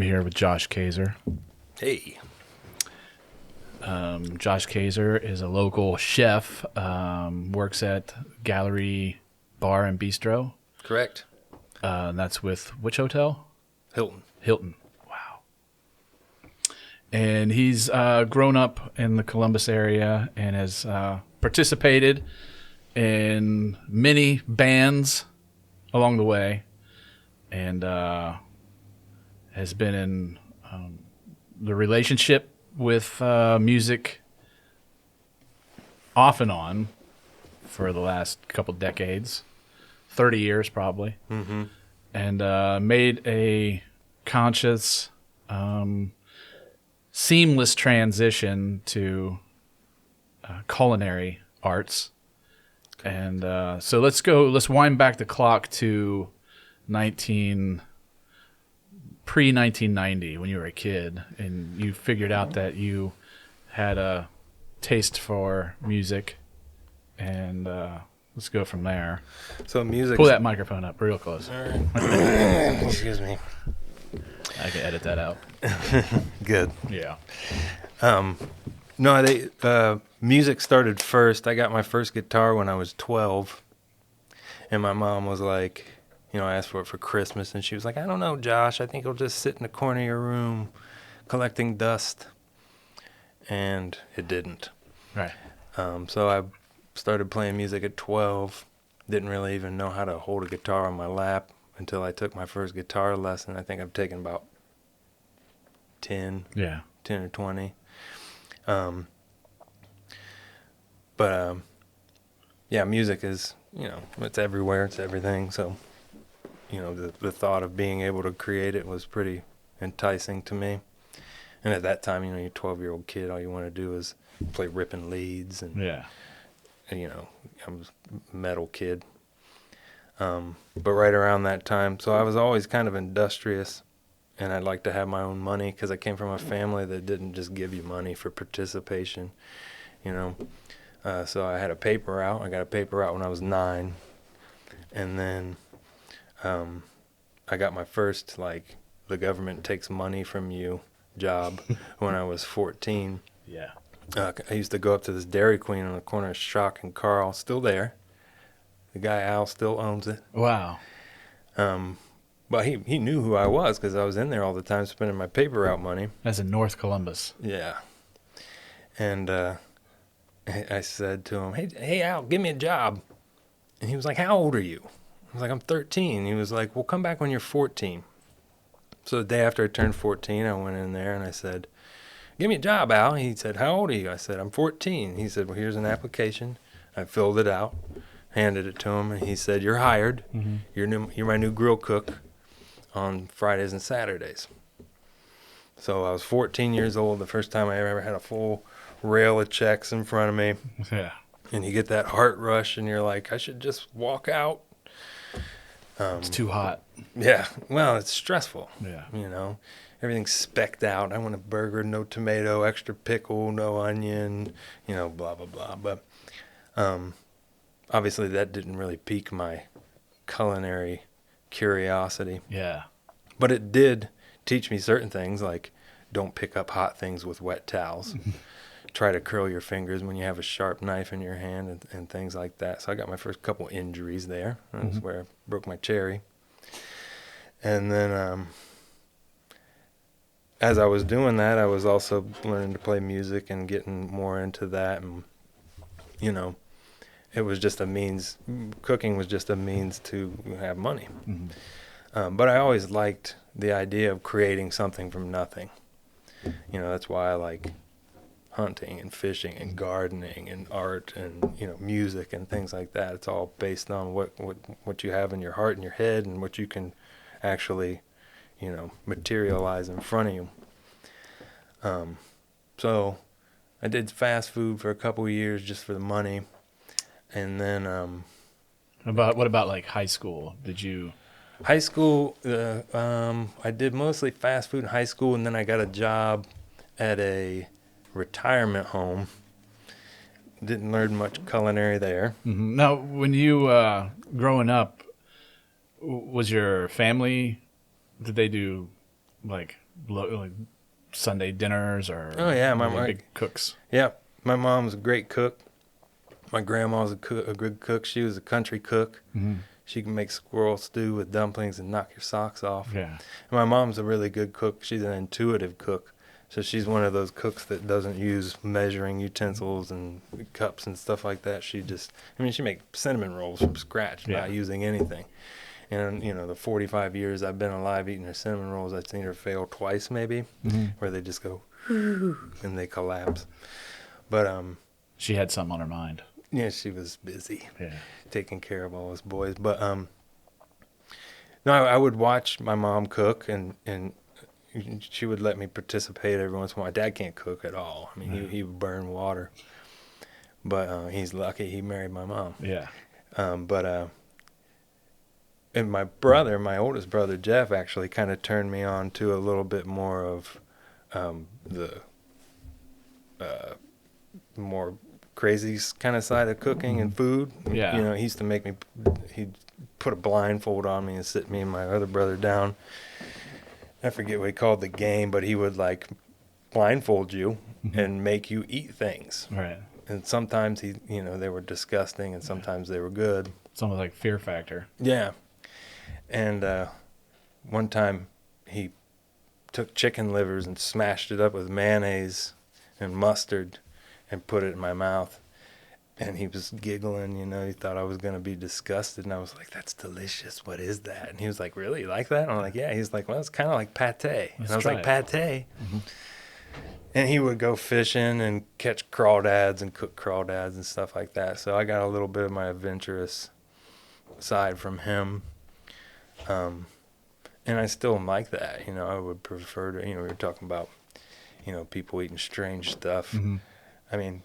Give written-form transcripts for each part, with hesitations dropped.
here with Josh Kayser. Hey. Josh Kayser is a local chef, works at Gallerie Bar and Bistro. Correct. That's with which hotel? Hilton. Hilton. Wow. And he's grown up in the Columbus area and has participated in many bands along the way, and has been in the relationship with music off and on for the last couple decades, 30 years probably, and made a conscious, seamless transition to culinary arts. And so let's wind back the clock to pre-1990 when you were a kid and you figured out that you had a taste for music, and let's go from there. So music. Pull that microphone up real close. All right. Excuse me. I can edit that out. Good. Yeah. No, music started first. I got my first guitar when I was 12, and my mom was like, I asked for it for Christmas, and she was like, I don't know, Josh, I think it'll just sit in the corner of your room collecting dust. And it didn't. Right. So I started playing music at 12. Didn't really even know how to hold a guitar on my lap until I took my first guitar lesson. I think I've taken about 10 or 20. Yeah, music is, it's everywhere, it's everything. So, the thought of being able to create it was pretty enticing to me. And at that time, you're a 12-year-old kid, all you want to do is play ripping leads. And I was a metal kid. But right around that time, so I was always kind of industrious, and I'd like to have my own money because I came from a family that didn't just give you money for participation, So I had a paper route. I got a paper route when I was 9. And then I got my first, the government takes money from you job when I was 14. Yeah. I used to go up to this Dairy Queen on the corner of Shock and Carl, still there. The guy Al still owns it. Wow. But he knew who I was because I was in there all the time spending my paper route money. That's in North Columbus. Yeah. And I said to him, hey, Al, give me a job. And he was like, how old are you? I was like, I'm 13. He was like, well, come back when you're 14. So the day after I turned 14, I went in there and I said, give me a job, Al. He said, how old are you? I said, I'm 14. He said, well, here's an application. I filled it out, handed it to him, and he said, you're hired. Mm-hmm. You're my new grill cook on Fridays and Saturdays. So I was 14 years old, the first time I ever had a full rail of checks in front of me. Yeah. And you get that heart rush, and you're like, I should just walk out. It's too hot. Yeah. Well, it's stressful. Yeah. Everything's specced out. I want a burger, no tomato, extra pickle, no onion, blah, blah, blah. But obviously that didn't really pique my culinary curiosity. Yeah. But it did teach me certain things, like don't pick up hot things with wet towels. Try to curl your fingers when you have a sharp knife in your hand and things like that. So I got my first couple injuries there. That's where I broke my cherry. And then as I was doing that, I was also learning to play music and getting more into that. And, it was just a means. Cooking was just a means to have money. Mm-hmm. But I always liked the idea of creating something from nothing. That's why I like hunting and fishing and gardening and art and music and things like that. It's all based on what you have in your heart and your head and what you can actually materialize in front of you. So I did fast food for a couple of years just for the money, and then what about like high school? Did you? High school, I did mostly fast food in high school, and then I got a job at a retirement home. Didn't learn much culinary there. Mm-hmm. Now, when you growing up, was your family? Did they do like like Sunday dinners or Oh yeah, my really big cooks? Yeah, my mom was a great cook. My grandma was a good cook. She was a country cook. Mm-hmm. She can make squirrel stew with dumplings and knock your socks off. Yeah. And my mom's a really good cook. She's an intuitive cook. So she's one of those cooks that doesn't use measuring utensils and cups and stuff like that. She makes cinnamon rolls from scratch, not using anything. And, the 45 years I've been alive eating her cinnamon rolls, I've seen her fail twice maybe, where they just go, and they collapse. But she had something on her mind. Yeah, she was busy taking care of all us boys. But no, I would watch my mom cook, and she would let me participate every once in a while. My dad can't cook at all. I mean, he would burn water. But he's lucky he married my mom. Yeah. And my oldest brother, Jeff, actually kind of turned me on to a little bit more of the more crazy kind of side of cooking and food. Yeah. He used to he'd put a blindfold on me and sit me and my other brother down. I forget what he called the game, but he would like blindfold you and make you eat things. Right. And sometimes they were disgusting and sometimes they were good. It's almost like Fear Factor. Yeah. And one time he took chicken livers and smashed it up with mayonnaise and mustard and put it in my mouth. And he was giggling, he thought I was going to be disgusted. And I was like, that's delicious. What is that? And he was like, really? You like that? And I'm like, yeah. He's like, well, it's kind of like pate. And I was like, pate? Mm-hmm. And he would go fishing and catch crawdads and cook crawdads and stuff like that. So I got a little bit of my adventurous side from him. And I still like that. I would prefer to, we were talking about, people eating strange stuff. Mm-hmm. I mean,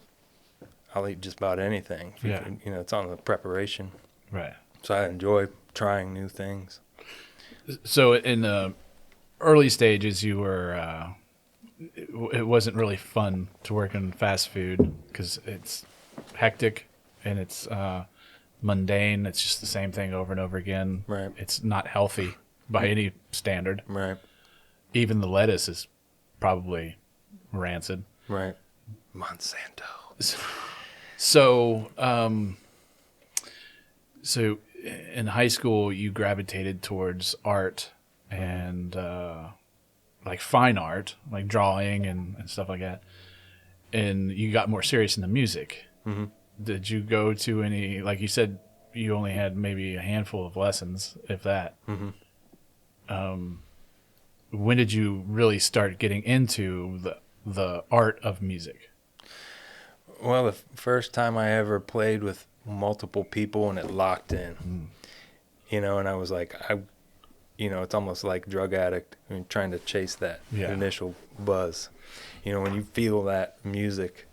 I'll eat just about anything. It's on the preparation. Right. So I enjoy trying new things. So in the early stages, you were, it wasn't really fun to work in fast food because it's hectic and it's mundane. It's just the same thing over and over again. Right. It's not healthy by any standard. Right. Even the lettuce is probably rancid. Right. Monsanto. So in high school, you gravitated towards art and like fine art, like drawing and stuff like that. And you got more serious in the music. Mm-hmm. Did you go to any, like you said, you only had maybe a handful of lessons, if that. Mm-hmm. When did you really start getting into the art of music? Well, the first time I ever played with multiple people and it locked in, and I was like, it's almost like drug addict trying to chase that initial buzz. When you feel that music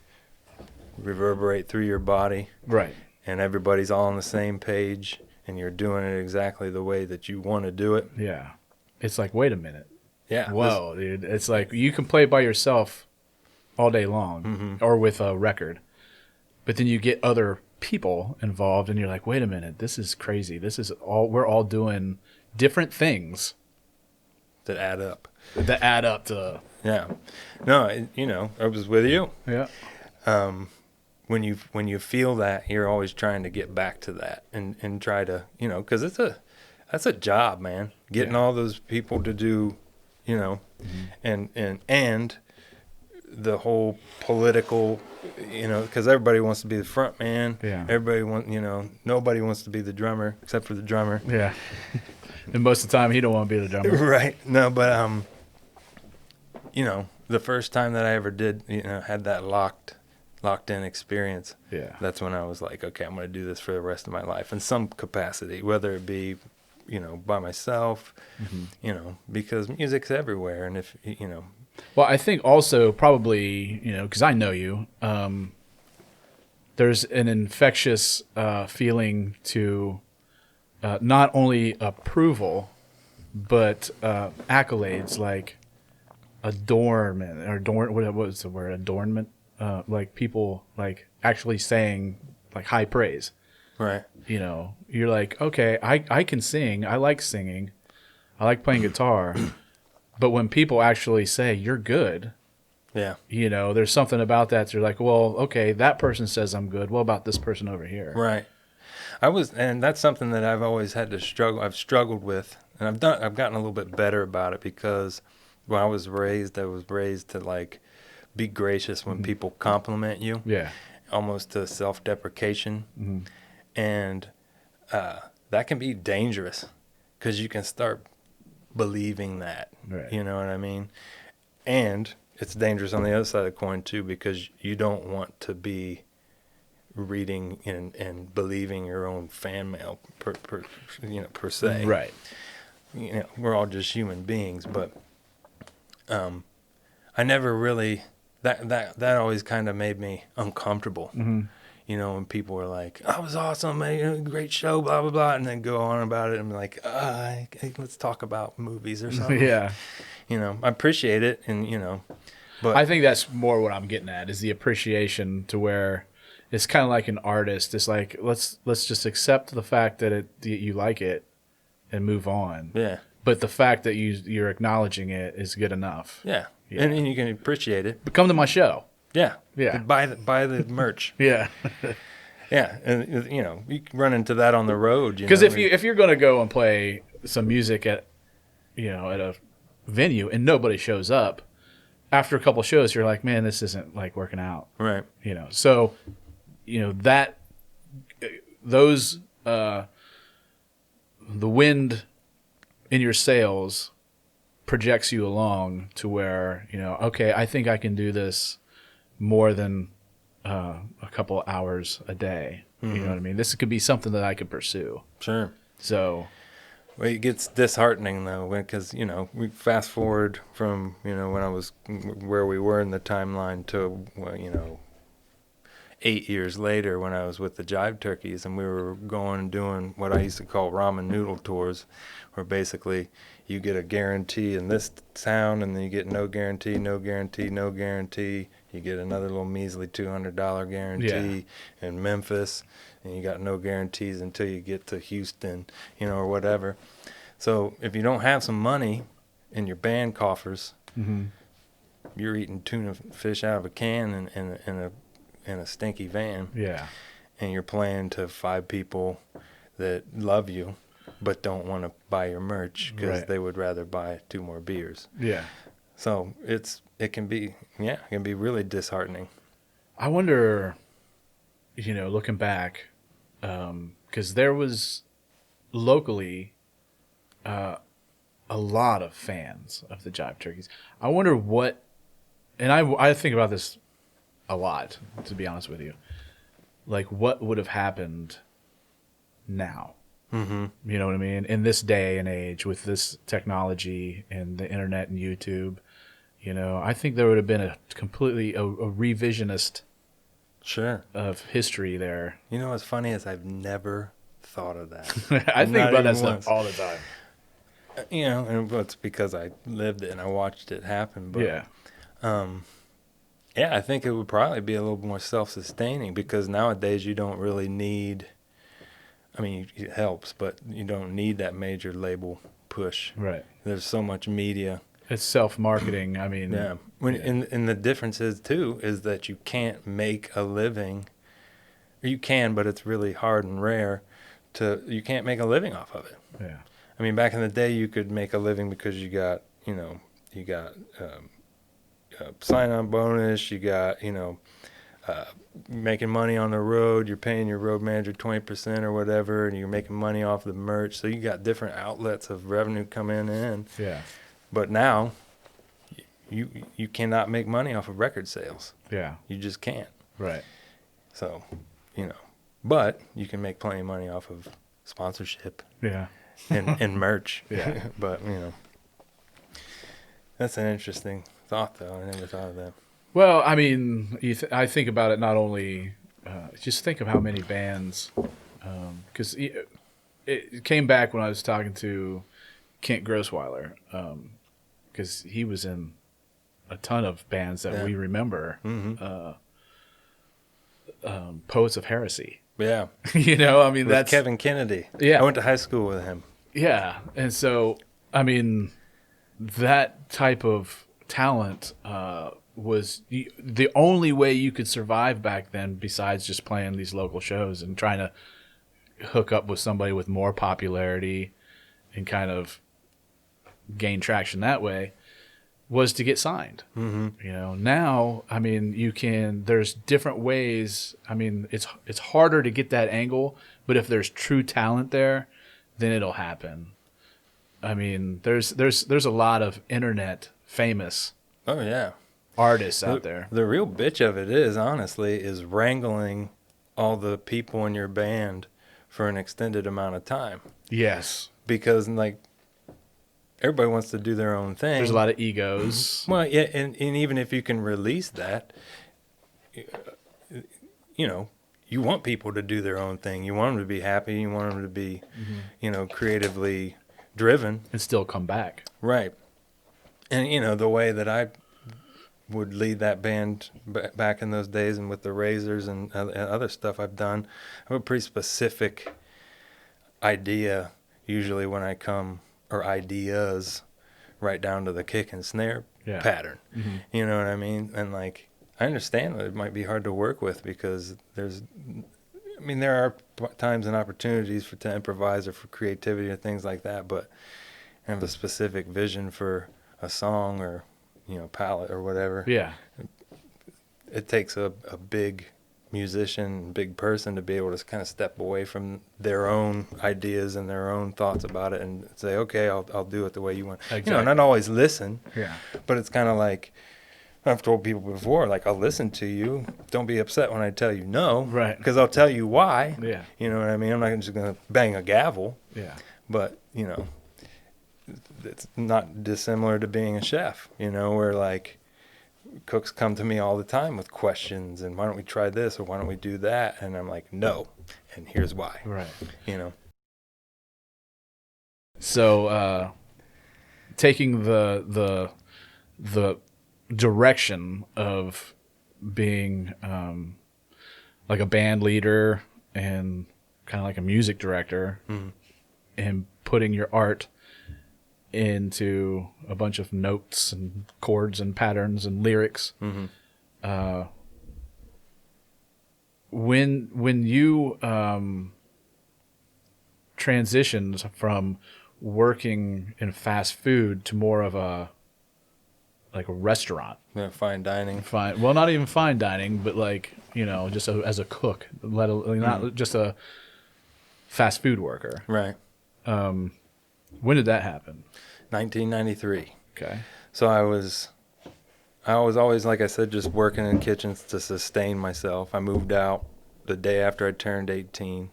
reverberate through your body, right, and everybody's all on the same page and you're doing it exactly the way that you want to do it. Yeah. It's like, wait a minute. Yeah. Whoa, dude. It's like you can play by yourself all day long or with a record, but then you get other people involved and you're like, wait a minute, this is crazy. We're all doing different things that add up to. Yeah. No, I was with you. Yeah. When you feel that, you're always trying to get back to that and try to, because that's a job, man. Getting all those people to do, and the whole political, because everybody wants to be the front man. Yeah. Nobody wants to be the drummer except for the drummer. Yeah. And most of the time, he don't want to be the drummer. Right. No, but the first time that I ever did, had that locked in experience. Yeah. That's when I was like, okay, I'm going to do this for the rest of my life in some capacity, whether it be, by myself, because music's everywhere. And if, Well, I think also probably, because I know you, there's an infectious feeling to not only approval, but accolades like adornment what was the word? Adornment? Like people like actually saying like high praise. Right. You're like, okay, I can sing. I like singing. I like playing guitar. But when people actually say you're good, Yeah. there's something about that. You're like, well, okay, that person says I'm good. What about this person over here? Right. And that's something that I've always had to struggle. I've struggled with, and I've gotten a little bit better about it because when I was raised to like be gracious when people compliment you. Yeah. Almost to self-deprecation. And that can be dangerous because you can start believing that. Right. You know what I mean? And it's dangerous on the other side of the coin too, because you don't want to be reading and believing your own fan mail per se. Right. We're all just human beings, but I never really that always kind of made me uncomfortable. When people were like, "I was awesome, man, great show, blah blah blah," and then go on about it, and be like, hey, "Let's talk about movies or something." Yeah. I appreciate it, and but I think that's more what I'm getting at is the appreciation to where it's kind of like an artist. It's like let's just accept the fact that you like it and move on. yeah, But the fact that you're acknowledging it is good enough. yeah, Yeah. And you can appreciate it. But come to my show. Yeah, Yeah. Buy the merch. Yeah. Yeah, and you can run into that on the road. Because if you're going to go and play some music at a venue and nobody shows up, after a couple shows you're like, man, this isn't like working out. right, So that those the wind in your sails projects you along to where okay, I think I can do this more than a couple hours a day. You know what I mean? This could be something that I could pursue. sure. So Well, it gets disheartening though, because we fast forward from when I was where we were in the timeline to 8 years later when I was with the Jive Turkeys, and we were going and doing what I used to call ramen noodle tours, where basically you get a guarantee in this town, and then you get no guarantee, no guarantee, no guarantee. You get another little measly $200 guarantee in Memphis, and you got no guarantees until you get to Houston, or whatever. So if you don't have some money in your band coffers, you're eating tuna fish out of a can in a stinky van. yeah, And you're playing to 5 people that love you but don't want to buy your merch because Right. they would rather buy 2 more beers. yeah. So it can be really disheartening. I wonder, looking back, because there was locally a lot of fans of the Jive Turkeys. I wonder what, and I think about this a lot, to be honest with you, like what would have happened now. You know what I mean? In this day and age, with this technology and the internet and YouTube, I think there would have been a revisionist Sure. of history there. What's funny is I've never thought of that. I think Not about that even stuff once. all the time. And it's because I lived it and I watched it happen. But, Yeah. I think it would probably be a little more self-sustaining because nowadays you don't really need. I mean, it helps, but you don't need that major label push. Right. There's so much media. It's self-marketing. I mean, Yeah. And the difference is, too, is that you can't make a living. You can, but it's really hard and rare. You can't make a living off of it. yeah. I mean, back in the day, you could make a living because you got sign-on bonus, you got, making money on the road, you're paying your road manager 20% or whatever, and you're making money off the merch. So you got different outlets of revenue coming in. Yeah. But now, you cannot make money off of record sales. Yeah. You just can't. Right. So, but you can make plenty of money off of sponsorship Yeah. and merch. Yeah. But, that's an interesting thought, though. I never thought of that. Well, I mean, I think about it not only, just think of how many bands, because it came back when I was talking to Kent Grossweiler, because he was in a ton of bands that we remember, Poets of Heresy. Yeah. I mean, With that's Kevin Kennedy. Yeah. I went to high school with him. Yeah, and so I mean, that type of talent was the only way you could survive back then, besides just playing these local shows and trying to hook up with somebody with more popularity and kind of gain traction that way, was to get signed. Now, I mean, there's different ways. I mean, it's harder to get that angle, but if there's true talent there, then it'll happen. I mean, there's a lot of internet famous Oh yeah, artists out there. The real bitch of it is, honestly, is wrangling all the people in your band for an extended amount of time. Yes. Because, like, everybody wants to do their own thing. There's a lot of egos. Well, yeah, and even if you can release that, you know, you want people to do their own thing. You want them to be happy. You want them to be, creatively driven. And still come back. Right. And, the way that I would lead that band back in those days, and with the Razers and other stuff I've done, I have a pretty specific idea usually when I come, or ideas, right down to the kick and snare pattern. Mm-hmm. You know what I mean? And, like, I understand that it might be hard to work with, because there are times and opportunities to improvise or for creativity or things like that, but I have a specific vision for a song or, palette or whatever. Yeah. It takes a big musician, big person to be able to kind of step away from their own ideas and their own thoughts about it and say, okay, I'll do it the way you want. Exactly. Not always listen. Yeah. But it's kind of like, I've told people before, like, I'll listen to you. Don't be upset when I tell you no. Right. Because I'll tell you why. Yeah. You know what I mean? I'm not just going to bang a gavel. Yeah. But, it's not dissimilar to being a chef, where, like, cooks come to me all the time with questions and why don't we try this or why don't we do that? And I'm like, no. And here's why. Right. So, taking the direction of being like a band leader and kind of like a music director, and putting your art into a bunch of notes and chords and patterns and lyrics. When you transitioned from working in fast food to more of a restaurant, Fine dining. well, not even fine dining, but just as a cook, not just a fast food worker. Right. When did that happen? 1993. Okay. So I was always, like I said, just working in kitchens to sustain myself. I moved out the day after I turned 18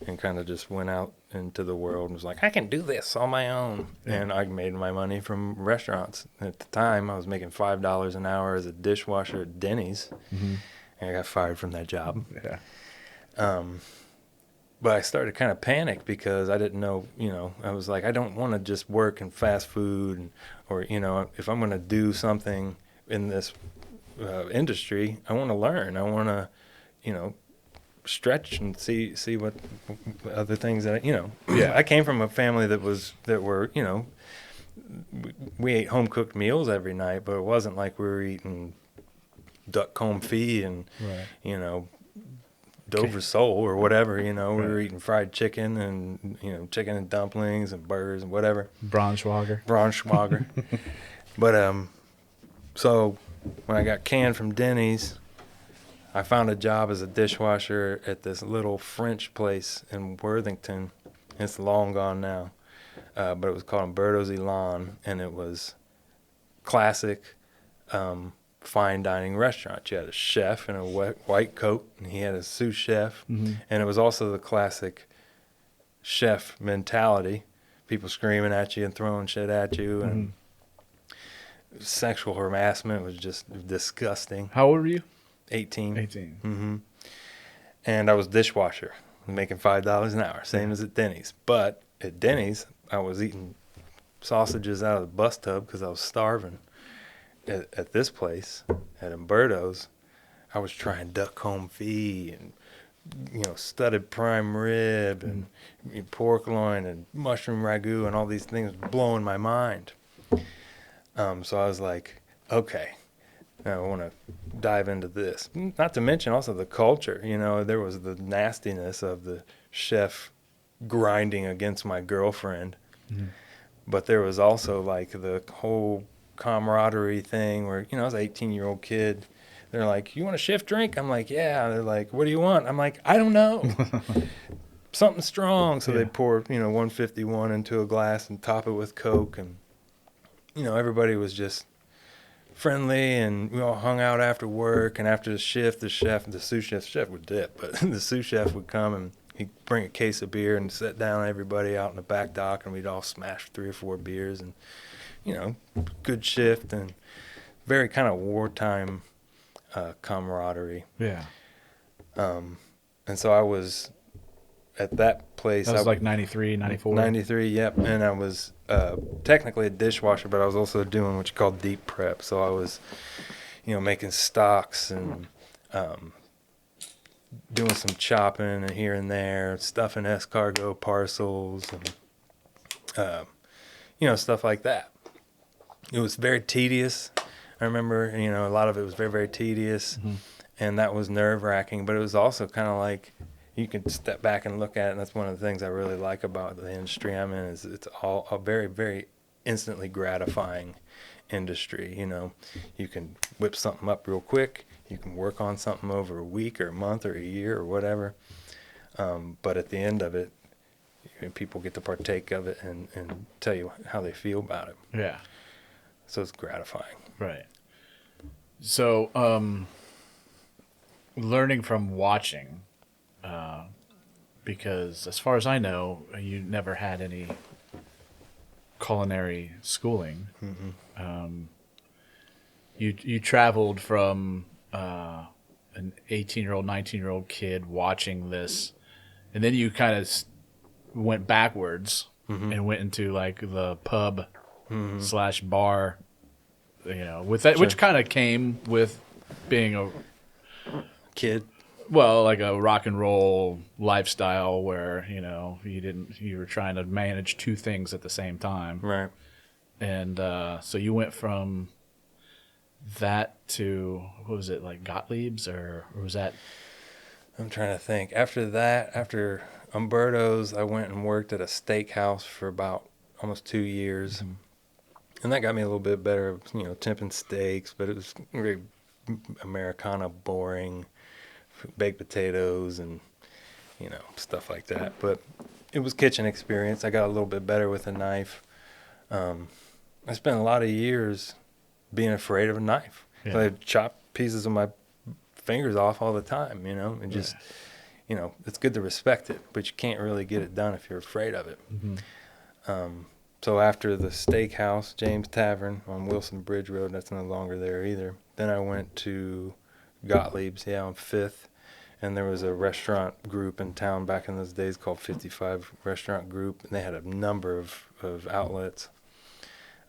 and kind of just went out into the world and was like, I can do this on my own. And I made my money from restaurants. At the time, I was making $5 an hour as a dishwasher at Denny's. And I got fired from that job. Yeah. But I started to kind of panic because I didn't know, I was like, I don't want to just work in fast food or, if I'm going to do something in this industry, I want to learn. I want to, stretch and see what other things that, Yeah. I came from a family that were, we ate home cooked meals every night, but it wasn't like we were eating duck confit and, Right. Dover sole or whatever, we Right. were eating fried chicken and, chicken and dumplings and burgers and whatever. Braunschweiger. But, so when I got canned from Denny's, I found a job as a dishwasher at this little French place in Worthington. It's long gone now. But it was called Umberto's Elan, and it was classic, fine dining restaurant. You had a chef in a white coat, and he had a sous chef, and it was also the classic chef mentality, people screaming at you and throwing shit at you, and sexual harassment was just disgusting. How old were you? 18. 18. And I was dishwasher, making $5 an hour, same as at Denny's. But at Denny's, I was eating sausages out of the bus tub because I was starving. At this place, at Umberto's, I was trying duck confit and, studded prime rib and pork loin and mushroom ragu and all these things, blowing my mind. So I was like, okay, now I want to dive into this. Not to mention also the culture. You know, there was the nastiness of the chef grinding against my girlfriend. Mhm. But there was also like the whole camaraderie thing where, you know, I was an 18-year-old kid. They're like, you want a shift drink? I'm like, yeah. They're like, what do you want? I'm like, I don't know. Something strong. So Yeah. they pour, you know, 151 into a glass and top it with Coke. And, you know, everybody was just friendly, and we all hung out after work. And after the shift, the sous chef would dip, but the sous chef would come and he'd bring a case of beer and sit down everybody out in the back dock, and we'd all smash 3 or 4 beers, and, you know, good shift and very kind of wartime camaraderie. Yeah. And so I was at that place. That was like 93, 94. 93, yep. And I was technically a dishwasher, but I was also doing what you call deep prep. So I was, you know, making stocks and doing some chopping and here and there, stuffing escargot parcels and, you know, stuff like that. It was very tedious. I remember, you know, a lot of it was very, very tedious, and that was nerve-wracking, but it was also kind of like you can step back and look at it, and that's one of the things I really like about the industry I'm in is it's all a very, very instantly gratifying industry. You know, you can whip something up real quick. You can work on something over a week or a month or a year or whatever, but at the end of it, you know, people get to partake of it and tell you how they feel about it. Yeah. So it's gratifying. Right. So, learning from watching, because as far as I know, you never had any culinary schooling. You traveled from an 18-year-old, 19-year-old kid watching this, and then you kind of went backwards and went into like the pub / bar, you know, with that, which kind of came with being a Kid. well, like a rock and roll lifestyle where, you know, you were trying to manage 2 things at the same time. Right. And so you went from that to, what was it, like Gottlieb's or was that? I'm trying to think. After that, after Umberto's, I went and worked at a steakhouse for about almost 2 years. And that got me a little bit better, you know, temping steaks, but it was very Americana, boring, baked potatoes and, you know, stuff like that. But it was kitchen experience. I got a little bit better with a knife. I spent a lot of years being afraid of a knife. Yeah. So I'd chop pieces of my fingers off all the time, you know, and just, you know, it's good to respect it, but you can't really get it done if you're afraid of it. So after the steakhouse, James Tavern on Wilson Bridge Road, that's no longer there either. Then I went to Gottlieb's, on 5th, and there was a restaurant group in town back in those days called 55 Restaurant Group, and they had a number of outlets.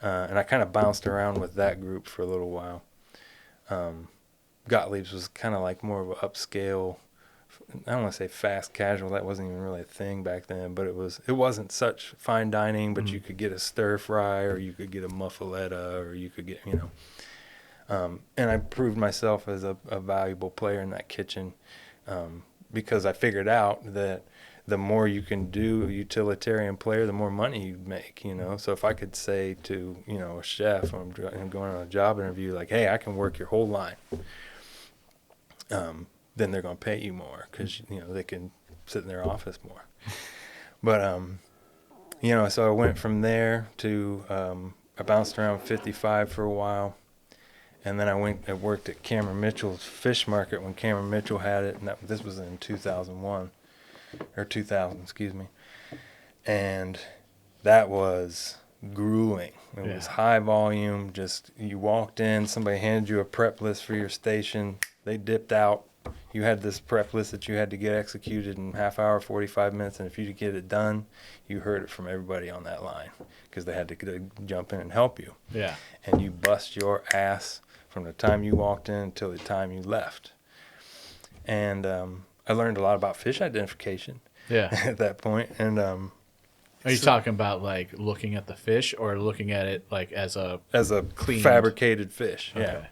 And I kind of bounced around with that group for a little while. Gottlieb's was kind of like more of an upscale, I don't want to say fast casual, that wasn't even really a thing back then, but it wasn't such fine dining, but you could get a stir fry, or you could get a muffaletta, or you could get, you know. And I proved myself as a valuable player in that kitchen, because I figured out that the more you can do a utilitarian player, the more money you make, you know. So if I could say to, you know, a chef, I'm going on a job interview, like, hey, I can work your whole line, then they're going to pay you more because, you know, they can sit in their office more. But, you know, so I went from there to, I bounced around 55 for a while. And then I worked at Cameron Mitchell's Fish Market when Cameron Mitchell had it. And this was in 2000, excuse me. And that was grueling. It was high volume. Just, you walked in, somebody handed you a prep list for your station. They dipped out. You had this prep list that you had to get executed in half hour, 45 minutes. And if you could get it done, you heard it from everybody on that line because they had to jump in and help you. Yeah. And you bust your ass from the time you walked in until the time you left. And I learned a lot about fish identification at that point. And Are you talking about like looking at the fish or looking at it like as a cleaned fabricated fish? Yeah. Okay.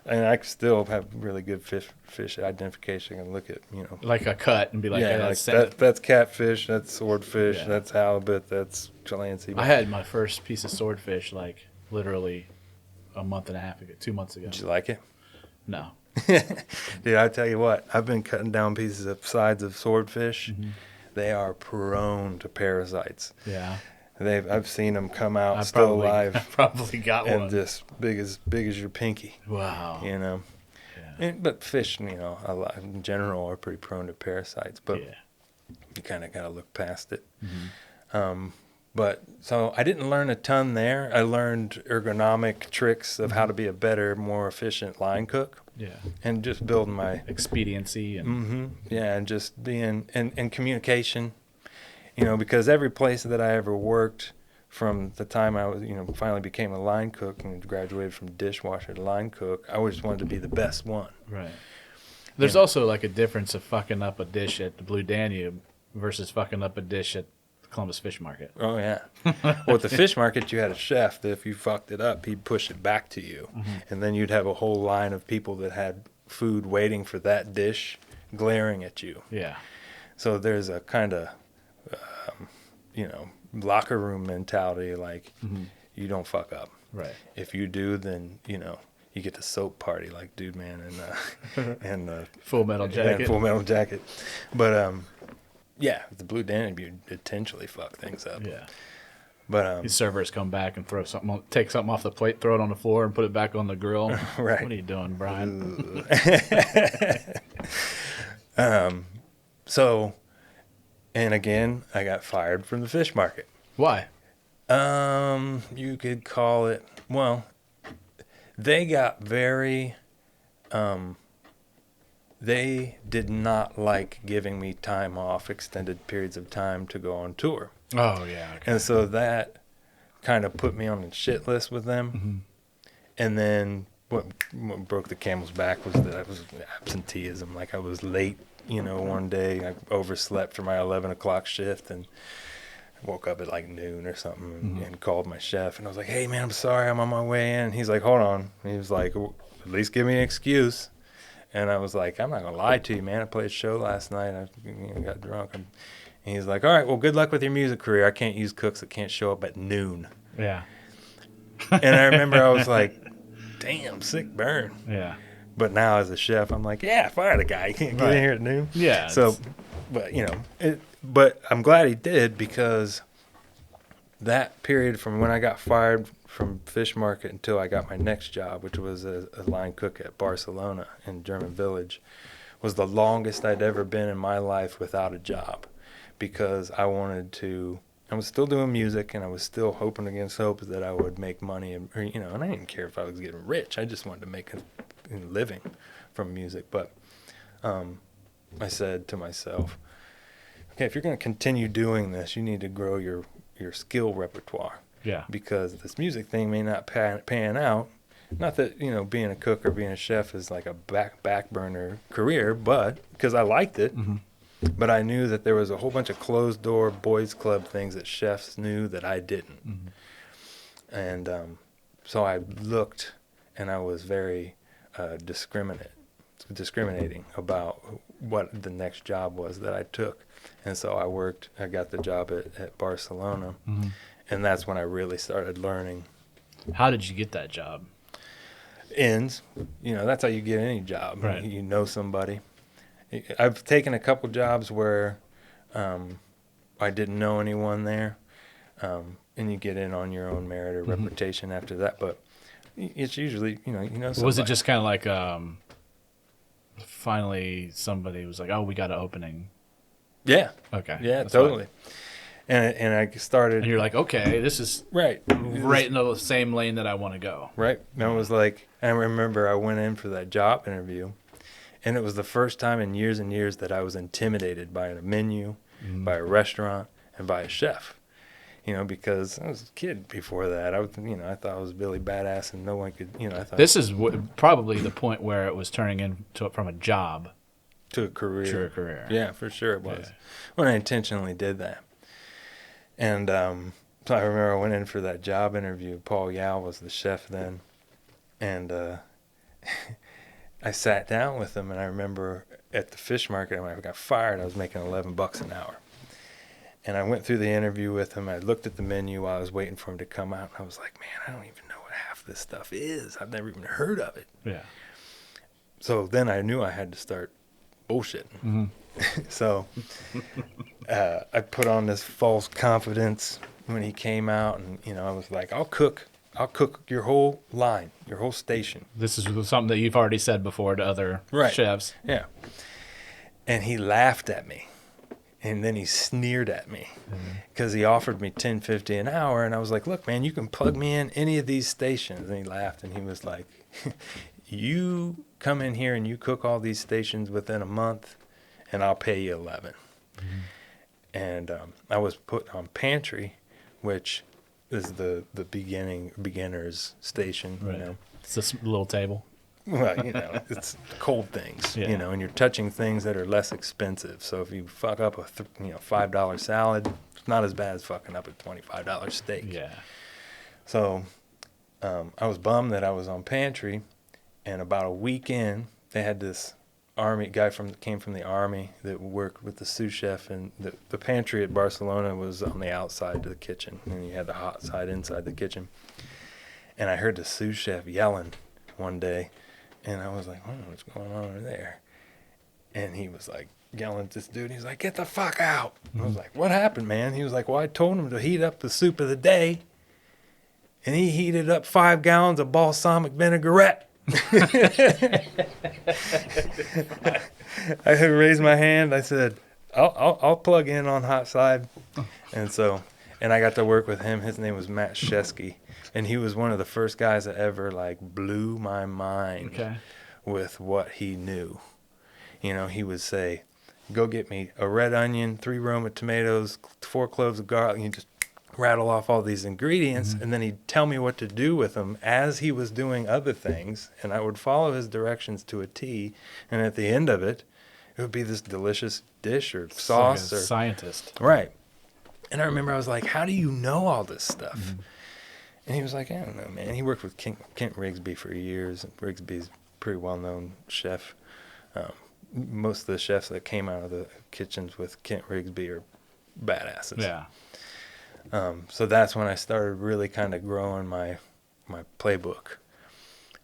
And I still have really good fish identification and look at, like a cut and be like, yeah, hey, like that's catfish, that's swordfish, Yeah. that's halibut, that's Chilancy. I had my first piece of swordfish like literally a month and a half ago, 2 months ago. Did you like it? No. Dude, I tell you what, I've been cutting down pieces of sides of swordfish. Mm-hmm. They are prone to parasites. Yeah. I've seen them come out I still alive. I probably got and one. just big as your pinky. Wow. Yeah. But fish, in general, are pretty prone to parasites. But you kind of got to look past it. Mm-hmm. But so I didn't learn a ton there. I learned ergonomic tricks of how to be a better, more efficient line cook. Yeah. And just building my expediency and and just being and communication. Because every place that I ever worked, from the time I was, finally became a line cook and graduated from dishwasher to line cook, I always wanted to be the best one. Right. There's also like a difference of fucking up a dish at the Blue Danube versus fucking up a dish at the Columbus Fish Market. Oh, yeah. Well, at the fish market, you had a chef that if you fucked it up, he'd push it back to you. Mm-hmm. And then you'd have a whole line of people that had food waiting for that dish glaring at you. Yeah. So there's a kind of, locker room mentality, like you don't fuck up. Right. If you do, then, you get the soap party like Dude Man and Full Metal Jacket. And Full Metal Jacket. But, the Blue Danube, you intentionally fuck things up. Yeah. But these servers come back and take something off the plate, throw it on the floor, and put it back on the grill. Right. What are you doing, Brian? So, and again, I got fired from the fish market. Why? You could call it. Well, they got very. They did not like giving me time off, extended periods of time to go on tour. Oh, yeah. Okay. And so that kind of put me on the shit list with them. Mm-hmm. And then what broke the camel's back was that I was absenteeism. Like I was late, one day I overslept for my 11 o'clock shift and woke up at like noon or something and called my chef. And I was like, hey, man, I'm sorry. I'm on my way in. And he's like, hold on. And he was like, at least give me an excuse. And I was like, I'm not going to lie to you, man. I played a show last night. I got drunk. And he's like, all right, well, good luck with your music career. I can't use cooks that can't show up at noon. Yeah. And I remember I was like, damn, sick burn. Yeah. But now as a chef, I'm like, yeah, fire the guy. You can't get in here at noon. Yeah. So, but, but I'm glad he did, because that period from when I got fired from Fish Market until I got my next job, which was a line cook at Barcelona in German Village, was the longest I'd ever been in my life without a job, because I was still doing music and I was still hoping against hope that I would make money, and I didn't care if I was getting rich. I just wanted to make a living from music. But I said to myself, okay, if you're going to continue doing this, you need to grow your skill repertoire. Yeah. Because this music thing may not pan out. Not that, being a cook or being a chef is like a back burner career, but because I liked it. Mm-hmm. But I knew that there was a whole bunch of closed door boys club things that chefs knew that I didn't. Mm-hmm. And so I looked, and I was very discriminating about what the next job was that I took. And so I got the job at Barcelona. Mm-hmm. And that's when I really started learning. How did you get that job? Ends. That's how you get any job. Right. You know somebody. I've taken a couple jobs where I didn't know anyone there. And you get in on your own merit or reputation after that. But it's usually, somebody. Was it just kind of like finally somebody was like, oh, we got an opening? Yeah. Okay. Yeah, that's totally. And I started. And you're like, okay, this is right in the same lane that I want to go. Right. And I was like, I remember I went in for that job interview, and it was the first time in years and years that I was intimidated by a menu, by a restaurant, and by a chef. Because I was a kid before that. I thought I was Billy Badass, and no one could. I thought this is probably the point where it was turning into from a job to a career. To a career. Yeah, for sure it was. When I intentionally did that. And so I remember I went in for that job interview. Paul Yao was the chef then. And I sat down with him, and I remember at the fish market when I got fired, I was making $11 an hour. And I went through the interview with him. I looked at the menu while I was waiting for him to come out. And I was like, man, I don't even know what half this stuff is. I've never even heard of it. Yeah. So then I knew I had to start bullshitting. Mm-hmm. So I put on this false confidence when he came out. And, you know, I was like, I'll cook your whole line, your whole station. This is something that you've already said before to other chefs. Yeah. And he laughed at me. And then he sneered at me because he offered me $10.50 an hour. And I was like, look, man, you can plug me in any of these stations. And he laughed and he was like, you come in here and you cook all these stations within a month and I'll pay you 11. Mm-hmm. And I was put on pantry, which is the beginner's station, right. You know. It's this little table. Well, you know, it's cold things, yeah. You know, and you're touching things that are less expensive. So if you fuck up a $5 salad, it's not as bad as fucking up a $25 steak. Yeah. So I was bummed that I was on pantry, and about a week in, they had this army guy came from the army that worked with the sous chef, and the pantry at Barcelona was on the outside of the kitchen, and you had the hot side inside the kitchen. And I heard the sous chef yelling one day. And I was like, what's going on over there? And he was like yelling at this dude. He's like, get the fuck out. Mm-hmm. I was like, what happened, man? He was like, well, I told him to heat up the soup of the day. And he heated up 5 gallons of balsamic vinaigrette. I raised my hand. I said, I'll plug in on hot side. And I got to work with him. His name was Matt Shesky. And he was one of the first guys that ever like blew my mind with what he knew. You know, he would say, go get me a red onion, 3 Roma tomatoes, 4 cloves of garlic. And you just rattle off all these ingredients. Mm-hmm. And then he'd tell me what to do with them as he was doing other things. And I would follow his directions to a T. And at the end of it, it would be this delicious dish or sauce. Like a scientist. Right. And I remember I was like, how do you know all this stuff? Mm-hmm. And he was like, I don't know, man. He worked with Kent Rigsby for years. And Rigsby's a pretty well-known chef. Most of the chefs that came out of the kitchens with Kent Rigsby are badasses. Yeah. So that's when I started really kind of growing my playbook.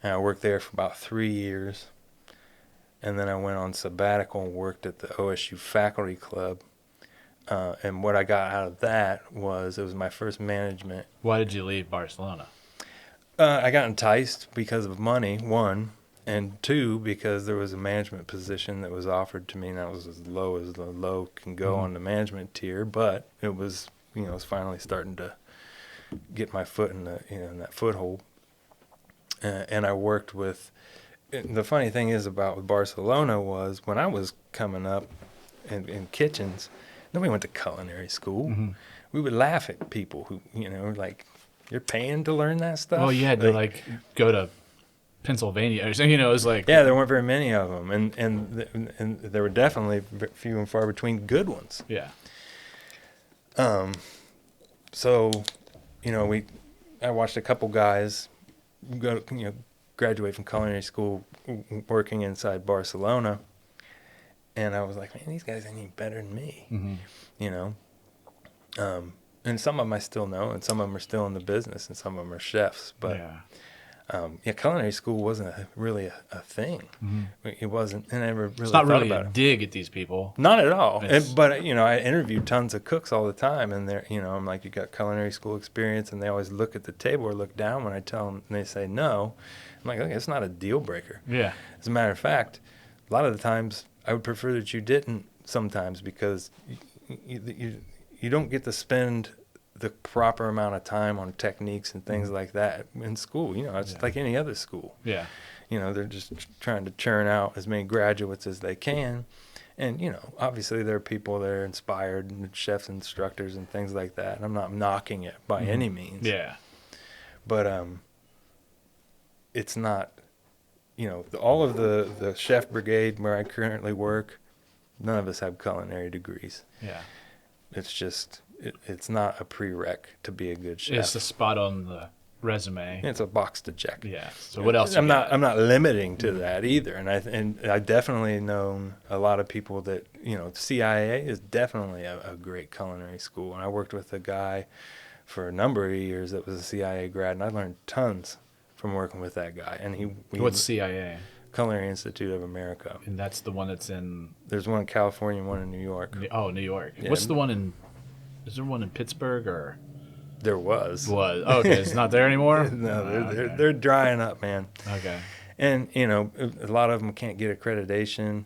And I worked there for about 3 years. And then I went on sabbatical and worked at the OSU Faculty Club. And what I got out of that was, it was my first management. Why did you leave Barcelona? I got enticed because of money, 1, and 2, because there was a management position that was offered to me, and that was as low as the low can go on the management tier. But it was, you know, it was finally starting to get my foot in in that foothold. And I worked with. The funny thing is about Barcelona was when I was coming up in kitchens. Nobody went to culinary school. Mm-hmm. We would laugh at people who, you know, like, you're paying to learn that stuff? Oh, you had to, like, go to Pennsylvania or something, you know, it was like... Yeah, there weren't very many of them, and there were definitely few and far between good ones. Yeah. So, you know, I watched a couple guys graduate from culinary school working inside Barcelona. And I was like, man, these guys ain't even better than me, you know. And some of them I still know, and some of them are still in the business, and some of them are chefs. But culinary school wasn't really a thing. Mm-hmm. It wasn't, and I never really. It's not thought really about a it. dig at these people. Not at all. But you know, I interviewed tons of cooks all the time, and they're, you know, I'm like, you got culinary school experience, and they always look at the table or look down when I tell them, and they say no. I'm like, okay, it's not a deal breaker. Yeah. As a matter of fact, a lot of the times I would prefer that you didn't sometimes, because you don't get to spend the proper amount of time on techniques and things like that in school. You know, it's like any other school. Yeah. You know, they're just trying to churn out as many graduates as they can. And, you know, obviously there are people that are inspired, and chefs, instructors, and things like that. And I'm not knocking it by any means. Yeah. But it's not, you know, all of the chef brigade where I currently work, none of us have culinary degrees. Yeah. It's just it's not a prereq to be a good chef. It's a spot on the resume. It's a box to check. Yeah. So what else? I'm not limiting to that either, and I definitely known a lot of people that CIA is definitely a great culinary school, and I worked with a guy for a number of years that was a CIA grad, and I learned tons from working with that guy. And he What's CIA? Culinary Institute of America. And that's the one that's in. There's one in California, one in New York. Oh, New York. Yeah. What's the one in? Is there one in Pittsburgh or? There was. Okay, it's not there anymore. No, they're drying up, man. Okay. And a lot of them can't get accreditation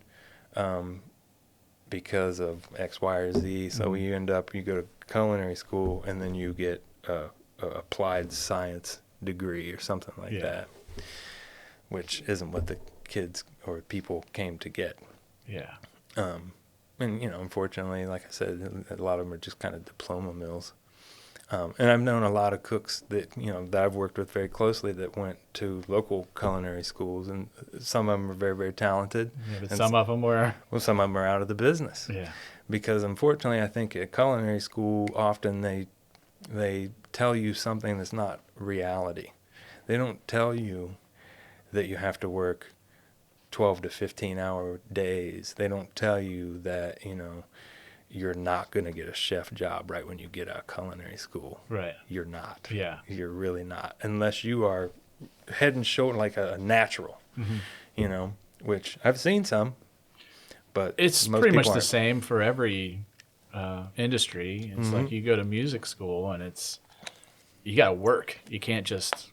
because of X, Y, or Z. So you go to culinary school and then you get a applied science degree or something like that, which isn't what the kids or people came to get. Yeah. And unfortunately, like I said, a lot of them are just kind of diploma mills. And I've known a lot of cooks that that I've worked with very closely that went to local culinary schools, and some of them are very, very talented. Yeah, but some of them were. Well, some of them are out of the business. Yeah. Because unfortunately, I think at culinary school often they tell you something that's not reality. They don't tell you that you have to work 12 to 15-hour days. They don't tell you that you're not going to get a chef job right when you get out of culinary school. Right. You're not. Yeah. You're really not. Unless you are head and shoulder like a natural, which I've seen some, but it's most pretty much people the aren't. same for every industry. It's like you go to music school and you got to work. You can't just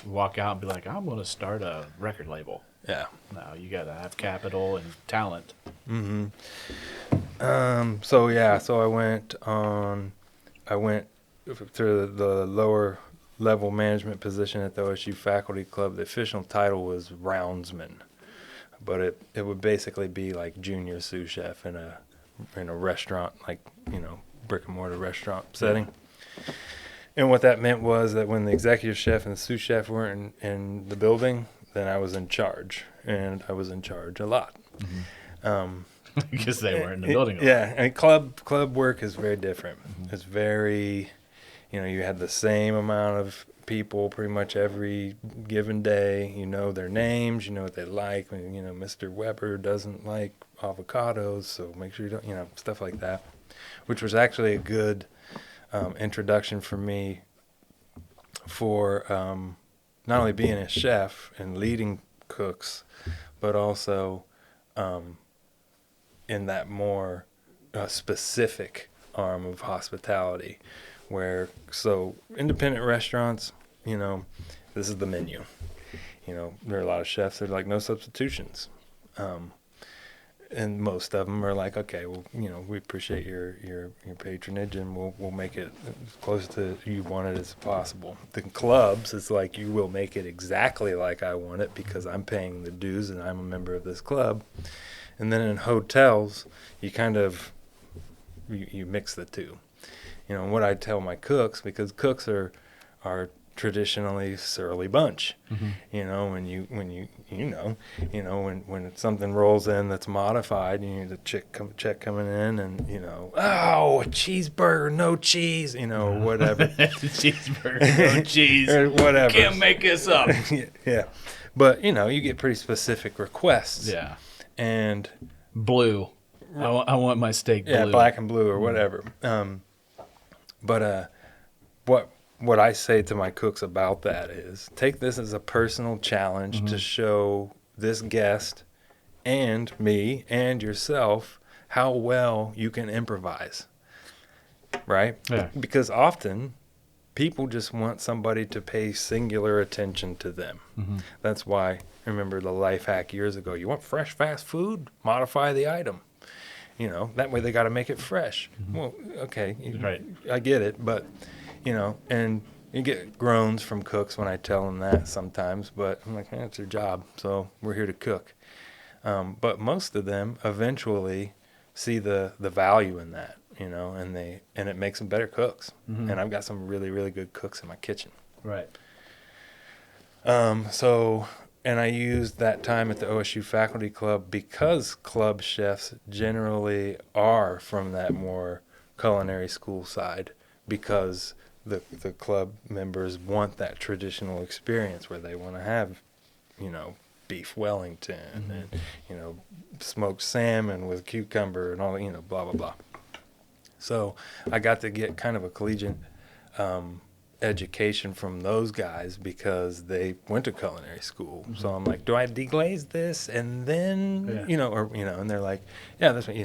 walk out and be like, I'm going to start a record label. Yeah. No, you got to have capital and talent. Mm-hmm. So I went through the lower level management position at the OSU Faculty Club. The official title was roundsman, but it would basically be like junior sous chef in a restaurant, like brick and mortar restaurant setting. And what that meant was that when the executive chef and the sous chef weren't in the building, then I was in charge, and I was in charge a lot. Mm-hmm. Because they were in the building. Yeah, and club work is very different. Mm-hmm. It's very, you had the same amount of people pretty much every given day. You know their names, you know what they like. Mr. Weber doesn't like avocados, so make sure you don't, stuff like that, which was actually a good introduction for me for not only being a chef and leading cooks, but also in that more specific arm of hospitality, so independent restaurants, this is the menu. There are a lot of chefs that are like no substitutions, and most of them are like, okay, well, we appreciate your patronage, and we'll make it as close to you want it as possible. The clubs, it's like you will make it exactly like I want it because I'm paying the dues and I'm a member of this club. And then in hotels, you kind of you mix the two. What I tell my cooks, because cooks are traditionally surly bunch. Mm-hmm. When something rolls in that's modified, you need a check coming in, and a cheeseburger, no cheese, whatever. Cheeseburger, no cheese, or whatever. Can't make this up. Yeah, but you get pretty specific requests. Yeah. And blue. I want my steak blue. Yeah, black and blue or whatever. But what I say to my cooks about that is take this as a personal challenge to show this guest and me and yourself how well you can improvise. Right? Yeah. Because often people just want somebody to pay singular attention to them. Mm-hmm. That's why I remember the life hack years ago. You want fresh, fast food? Modify the item. That way they got to make it fresh. Mm-hmm. Well, okay, right. I get it, but, and you get groans from cooks when I tell them that sometimes, but I'm like, it's your job, so we're here to cook. But most of them eventually see the value in that. And it makes them better cooks. Mm-hmm. And I've got some really, really good cooks in my kitchen. Right. And I used that time at the OSU Faculty Club because club chefs generally are from that more culinary school side because the club members want that traditional experience where they want to have, beef Wellington and, smoked salmon with cucumber and all, blah, blah, blah. So I got to get kind of a collegiate education from those guys because they went to culinary school. Mm-hmm. So I'm like, do I deglaze this and then, and they're like, yeah, that's what,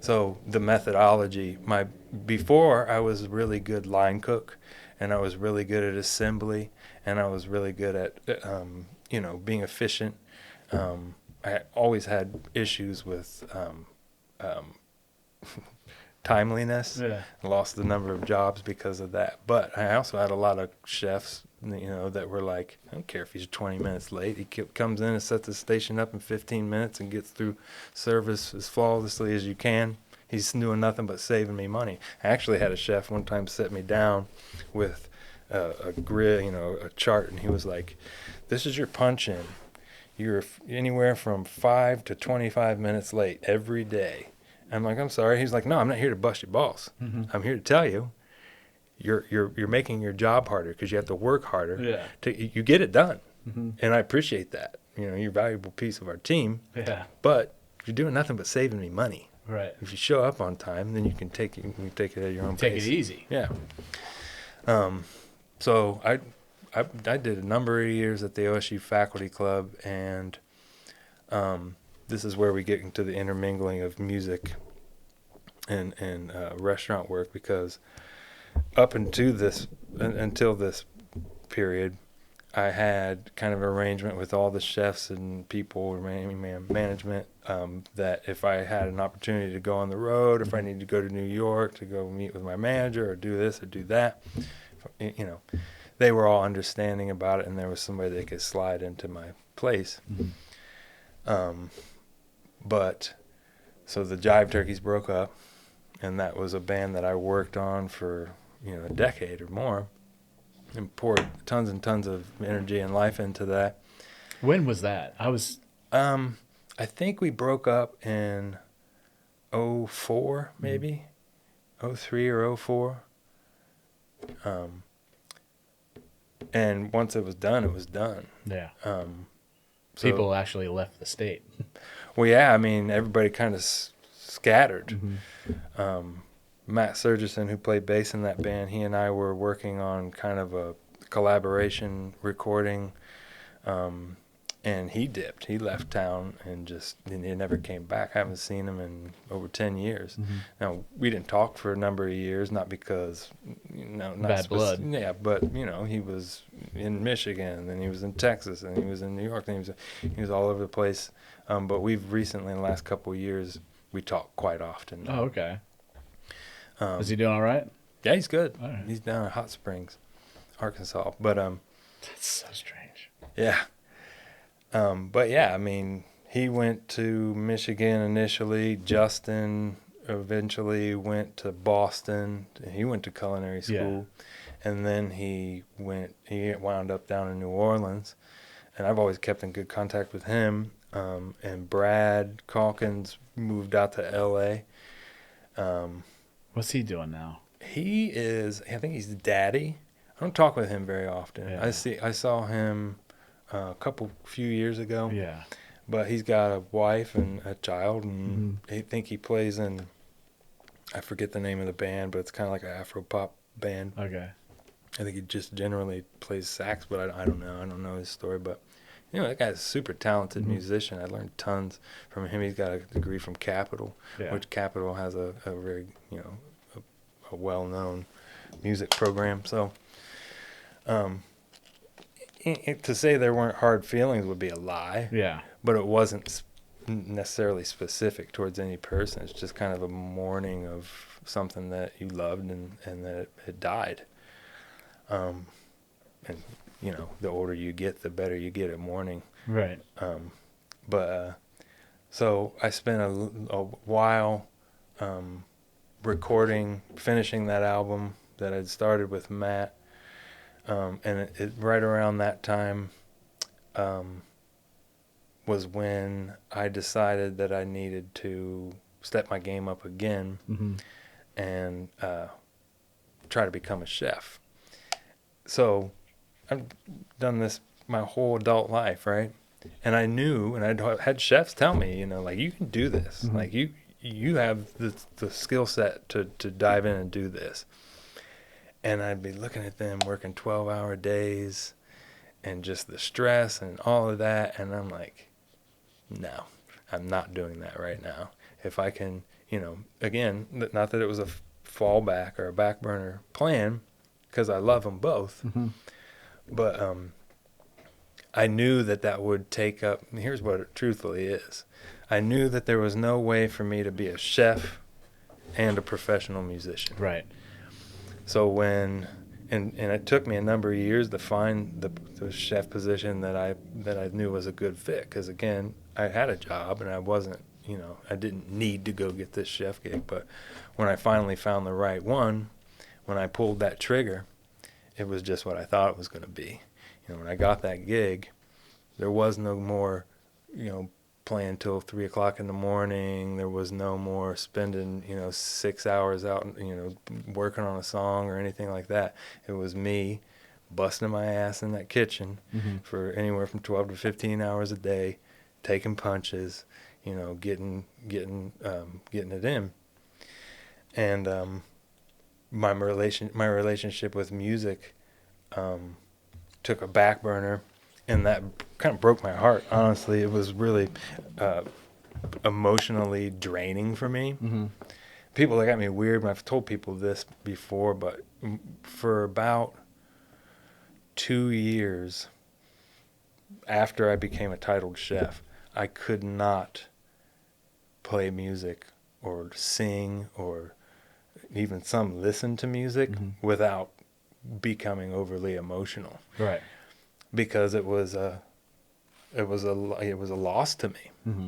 So the methodology, before I was a really good line cook and I was really good at assembly and I was really good at, being efficient. I always had issues with timeliness. Yeah. Lost the number of jobs because of that. But I also had a lot of chefs, that were like, I don't care if he's 20 minutes late. He comes in and sets the station up in 15 minutes and gets through service as flawlessly as you can. He's doing nothing but saving me money. I actually had a chef one time sit me down with a grid, a chart, and he was like, this is your punch in. You're anywhere from 5 to 25 minutes late every day. I'm like, I'm sorry. He's like, no, I'm not here to bust your balls. Mm-hmm. I'm here to tell you, you're making your job harder because you have to work harder. Yeah. You get it done, mm-hmm. and I appreciate that. You're a valuable piece of our team. Yeah. But you're doing nothing but saving me money. Right. If you show up on time, then you can take it at your own pace. Take it easy. Yeah. So I did a number of years at the OSU Faculty Club, and this is where we get into the intermingling of music and restaurant work, because up until this period, I had kind of an arrangement with all the chefs and people, management, that if I had an opportunity to go on the road, if I needed to go to New York to go meet with my manager or do this or do that, they were all understanding about it, and there was somebody they could slide into my place. Mm-hmm. But so the Jive Turkeys broke up, and that was a band that I worked on for a decade or more, and poured tons and tons of energy and life into that. When was that? I think we broke up in 2004, maybe 2003 or 2004. And once it was done, it was done. Yeah. So, people actually left the state. Well, yeah. I mean, everybody kind of scattered. Mm-hmm. Matt Surgison, who played bass in that band, he and I were working on kind of a collaboration recording, and he dipped. He left town and he never came back. I haven't seen him in over 10 years. Mm-hmm. Now, we didn't talk for a number of years, not because, not bad blood. Yeah, but, he was in Michigan, then he was in Texas, and he was in New York, and he was all over the place. But we've recently, in the last couple of years, we talk quite often. Oh, okay. Is he doing all right? Yeah, he's good. All right. He's down in Hot Springs, Arkansas. But that's so strange. Yeah. But yeah, I mean, he went to Michigan initially. Justin eventually went to Boston. He went to culinary school, and then he wound up down in New Orleans, and I've always kept in good contact with him. And Brad Calkins moved out to L.A. What's he doing now? I think he's daddy. I don't talk with him very often. Yeah. I saw him a few years ago. Yeah. But he's got a wife and a child, and I think he plays in, I forget the name of the band, but it's kind of like an Afro-pop band. Okay. I think he just generally plays sax, but I don't know. I don't know his story, but that guy's a super talented musician. I learned tons from him. He's got a degree from Capital, which Capital has a very, a well-known music program. So, to say there weren't hard feelings would be a lie. Yeah. But it wasn't necessarily specific towards any person. It's just kind of a mourning of something that you loved and that it died. And the older you get, the better you get at mourning. Right. So I spent a while finishing that album that I'd started with Matt. And it right around that time was when I decided that I needed to step my game up again. Mm-hmm. and try to become a chef. So I've done this my whole adult life, right? And I knew, and I'd had chefs tell me, you know, like, you can do this. Mm-hmm. Like, you have the skill set to dive in and do this. And I'd be looking at them working 12-hour days and just the stress and all of that. And I'm like, no, I'm not doing that right now. If I can, you know, again, not that it was a fallback or a back burner plan, because I love them both. Mm-hmm. But I knew that would take up, here's what it truthfully is. I knew that there was no way for me to be a chef and a professional musician. Right. So when, and it took me a number of years to find the chef position that I knew was a good fit. Because again, I had a job and I wasn't, you know, I didn't need to go get this chef gig. But when I finally found the right one, when I pulled that trigger, it was just what I thought it was going to be. You know, when I got that gig, there was no more, you know, playing till 3 o'clock in the morning. There was no more spending, you know, 6 hours out, you know, working on a song or anything like that. It was me busting my ass in that kitchen Mm-hmm. for anywhere from 12 to 15 hours a day, taking punches, you know, getting it in. And my relationship with music took a back burner, and that kind of broke my heart. Honestly, it was really emotionally draining for me. Mm-hmm. People look at me weird when I've told people this before, but for about 2 years after I became a titled chef, I could not play music or sing or even some listen to music Mm-hmm. without becoming overly emotional, Right. because it was a loss to me. Mm-hmm.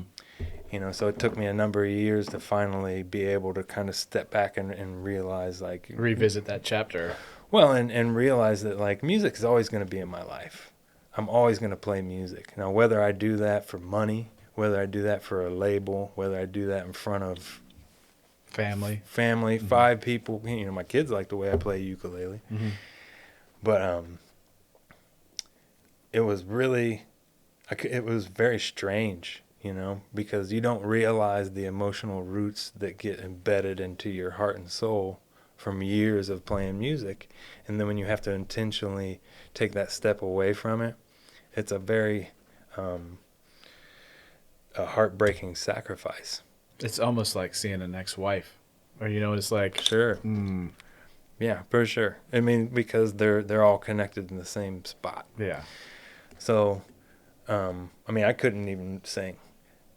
You know, so it took me a number of years to finally be able to kind of step back and realize, like, Revisit that chapter. well, and realize that, like, music is always going to be in my life. I'm always going to play music. Now, whether I do that for money, whether I do that for a label, whether I do that in front of Family. mm-hmm. 5 people, you know, my kids like the way I play ukulele. Mm-hmm. But it was really, it was very strange, you know, because you don't realize the emotional roots that get embedded into your heart and soul from years of playing music. And then when you have to intentionally take that step away from it, it's a very a heartbreaking sacrifice. It's almost like seeing an ex-wife, or, you know, it's like, Sure. Yeah, for sure. I mean, because they're all connected in the same spot. yeah. So, I mean, I couldn't even sing.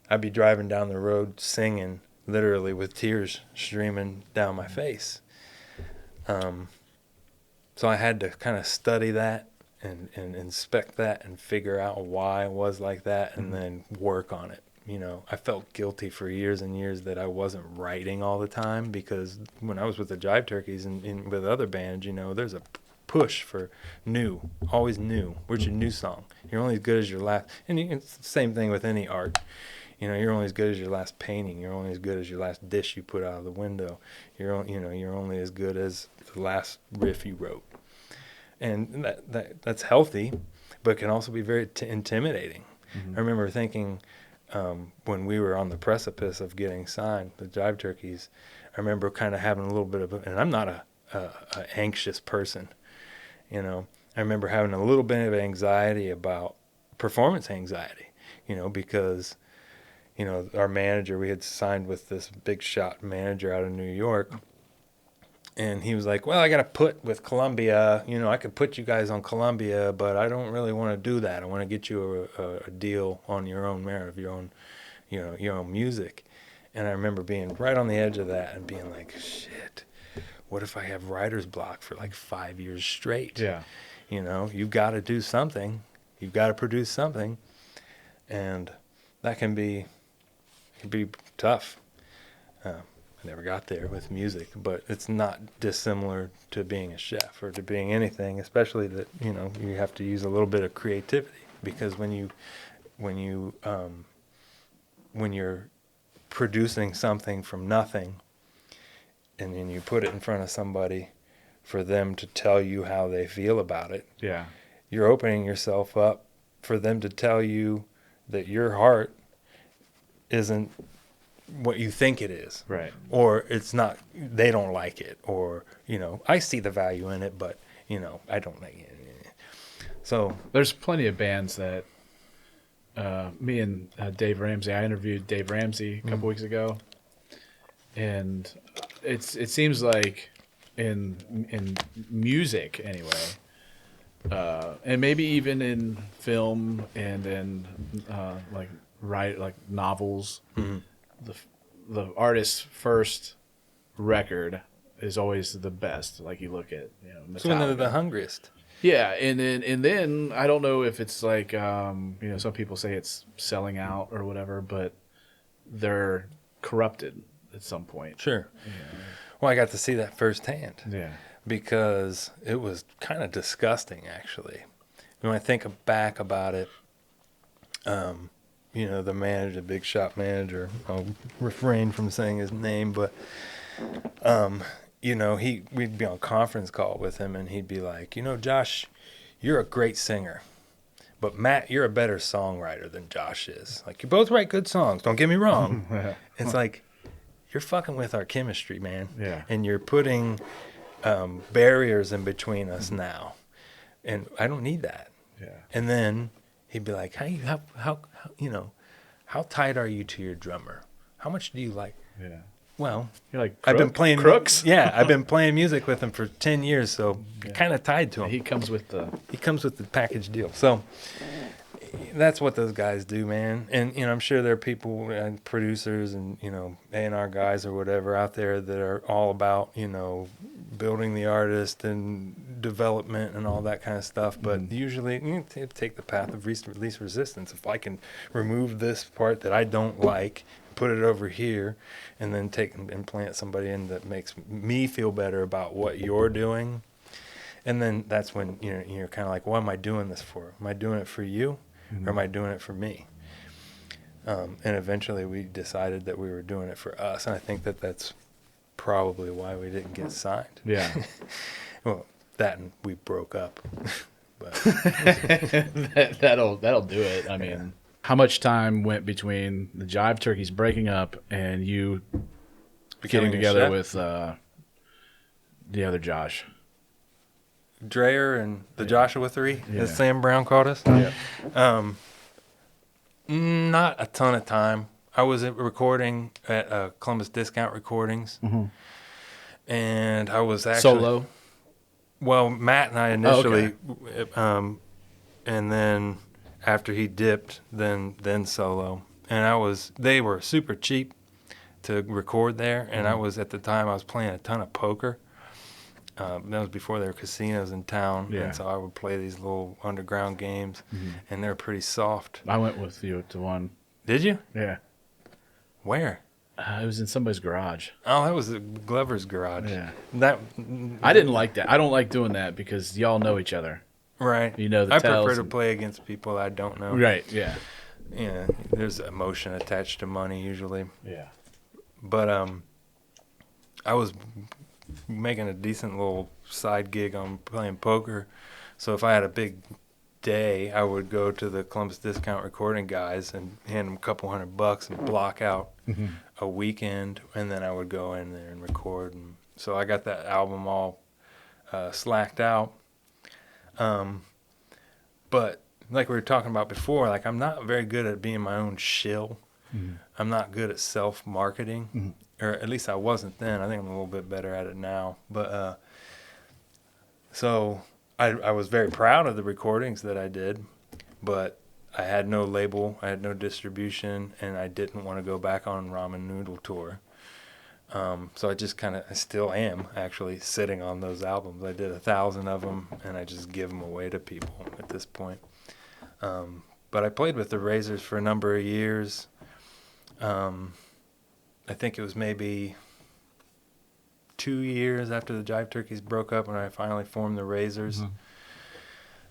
I'd be driving down the road singing, literally with tears streaming down my face. So I had to kind of study that and inspect that and figure out why I was like that, and then work on it. You know, I felt guilty for years and years that I wasn't writing all the time, because when I was with the Jive Turkeys and with other bands, you know, there's a push for new, always new. Where's your new song? You're only as good as your last. And it's the same thing with any art. You know, you're only as good as your last painting. You're only as good as your last dish you put out of the window. You're only as good as the last riff you wrote. And that's healthy, but can also be very intimidating. Mm-hmm. I remember thinking, when we were on the precipice of getting signed, the Jive Turkeys, I remember kind of having a little bit of and I'm not a anxious person, you know. I remember having a little bit of anxiety about performance anxiety, you know, because, you know, our manager, we had signed with this big shot manager out of New York, and he was like, well, I got to put with Columbia, you know, I could put you guys on Columbia, but I don't really want to do that. I want to get you a deal on your own merit of your own, you know, your own music. And I remember being right on the edge of that and being like, shit, what if I have writer's block for like 5 years straight? Yeah. You know, you've got to do something. You've got to produce something. And that can be tough. I never got there with music, but it's not dissimilar to being a chef or to being anything, especially that, you know, you have to use a little bit of creativity, because when you're producing something from nothing, and then you put it in front of somebody for them to tell you how they feel about it, Yeah. you're opening yourself up for them to tell you that your heart isn't what you think it is. Right. Or it's not, they don't like it. Or, I see the value in it, but, I don't like it. So there's plenty of bands that me and Dave Ramsey, I interviewed Dave Ramsey a couple weeks ago. And it seems like in music anyway, and maybe even in film and in like novels, the artist's first record is always the best. Like you look at Metallica. it's when they're the hungriest. Yeah, and then I don't know if it's like some people say it's selling out or whatever, but they're corrupted at some point. Sure. Well, I got to see that firsthand. Yeah. Because it was kind of disgusting, actually. When I think back about it, the manager, the big shop manager, I'll refrain from saying his name, but, we'd be on conference call with him, and he'd be like, Josh, you're a great singer, but Matt, you're a better songwriter than Josh is. Like, you both write good songs, don't get me wrong. It's like, you're fucking with our chemistry, man. Yeah. And you're putting barriers in between us now. And I don't need that. Yeah. And then he'd be like, how tight are you to your drummer? How much do you like? Yeah. Well, you're like I've been playing Crooks. Yeah, I've been playing music with him for 10 years, so kind of tied to him. He comes with the package deal. So that's what those guys do, man. And I'm sure there are people and producers and A&R guys or whatever out there that are all about building the artist and development and all that kind of stuff. But usually you take the path of least resistance. If I can remove this part that I don't like, put it over here, and then take and implant somebody in that makes me feel better about what you're doing. And then that's when you're kind of like, what am I doing this for? Am I doing it for you? Or am I doing it for me? And eventually we decided that we were doing it for us. And I think that that's probably why we didn't get signed. Yeah. Well, that and we broke up. But that'll do it. I mean, how much time went between the Jive Turkeys breaking up and you getting together with the other Josh? Dreyer and the Joshua Three, as Sam Brown called us. Yeah. Not a ton of time. I was recording at Columbus Discount Recordings, and I was actually solo. Well, Matt and I initially, and then after he dipped, then solo. And they were super cheap to record there, and I was at the time I was playing a ton of poker. That was before there were casinos in town, and so I would play these little underground games, and they're pretty soft. I went with you to one. Did you? Yeah. Where? It was in somebody's garage. Oh, that was Glover's garage. Yeah. I didn't like that. I don't like doing that because y'all know each other. Right. You know the I tells. prefer to play against people I don't know. Right, yeah. Yeah, there's emotion attached to money usually. Yeah. But I was making a decent little side gig on playing poker. So if I had a big day, I would go to the Columbus Discount Recording guys and hand them a couple $100 and block out a weekend, and then I would go in there and record. And so I got that album all slacked out. But like we were talking about before, like I'm not very good at being my own shill. I'm not good at self-marketing, or at least I wasn't then. I think I'm a little bit better at it now. But so I was very proud of the recordings that I did, but I had no label, I had no distribution, and I didn't want to go back on Ramen Noodle Tour. So I still am actually sitting on those albums. I did 1,000 of them, and I just give them away to people at this point. But I played with the Razers for a number of years. I think it was maybe 2 years after the Jive Turkeys broke up when I finally formed the Razers.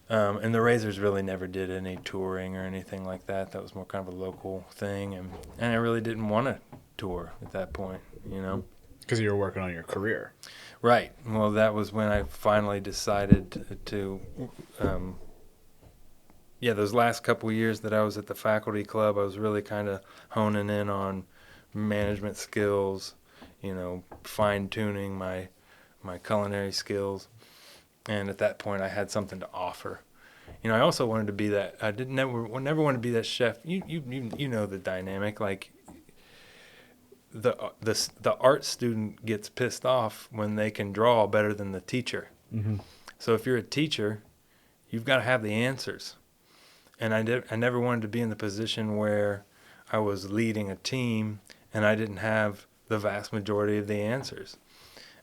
And the Razers really never did any touring or anything like that. That was more kind of a local thing, and I really didn't want to tour at that point, you know. Because you were working on your career. Right. Well, that was when I finally decided to those last couple of years that I was at the faculty club, I was really kind of honing in on management skills, fine-tuning my culinary skills. And at that point, I had something to offer. I also wanted to be that. I never wanted to be that chef. You know the dynamic. Like the art student gets pissed off when they can draw better than the teacher. Mm-hmm. So if you're a teacher, you've got to have the answers. And I never wanted to be in the position where I was leading a team and I didn't have the vast majority of the answers.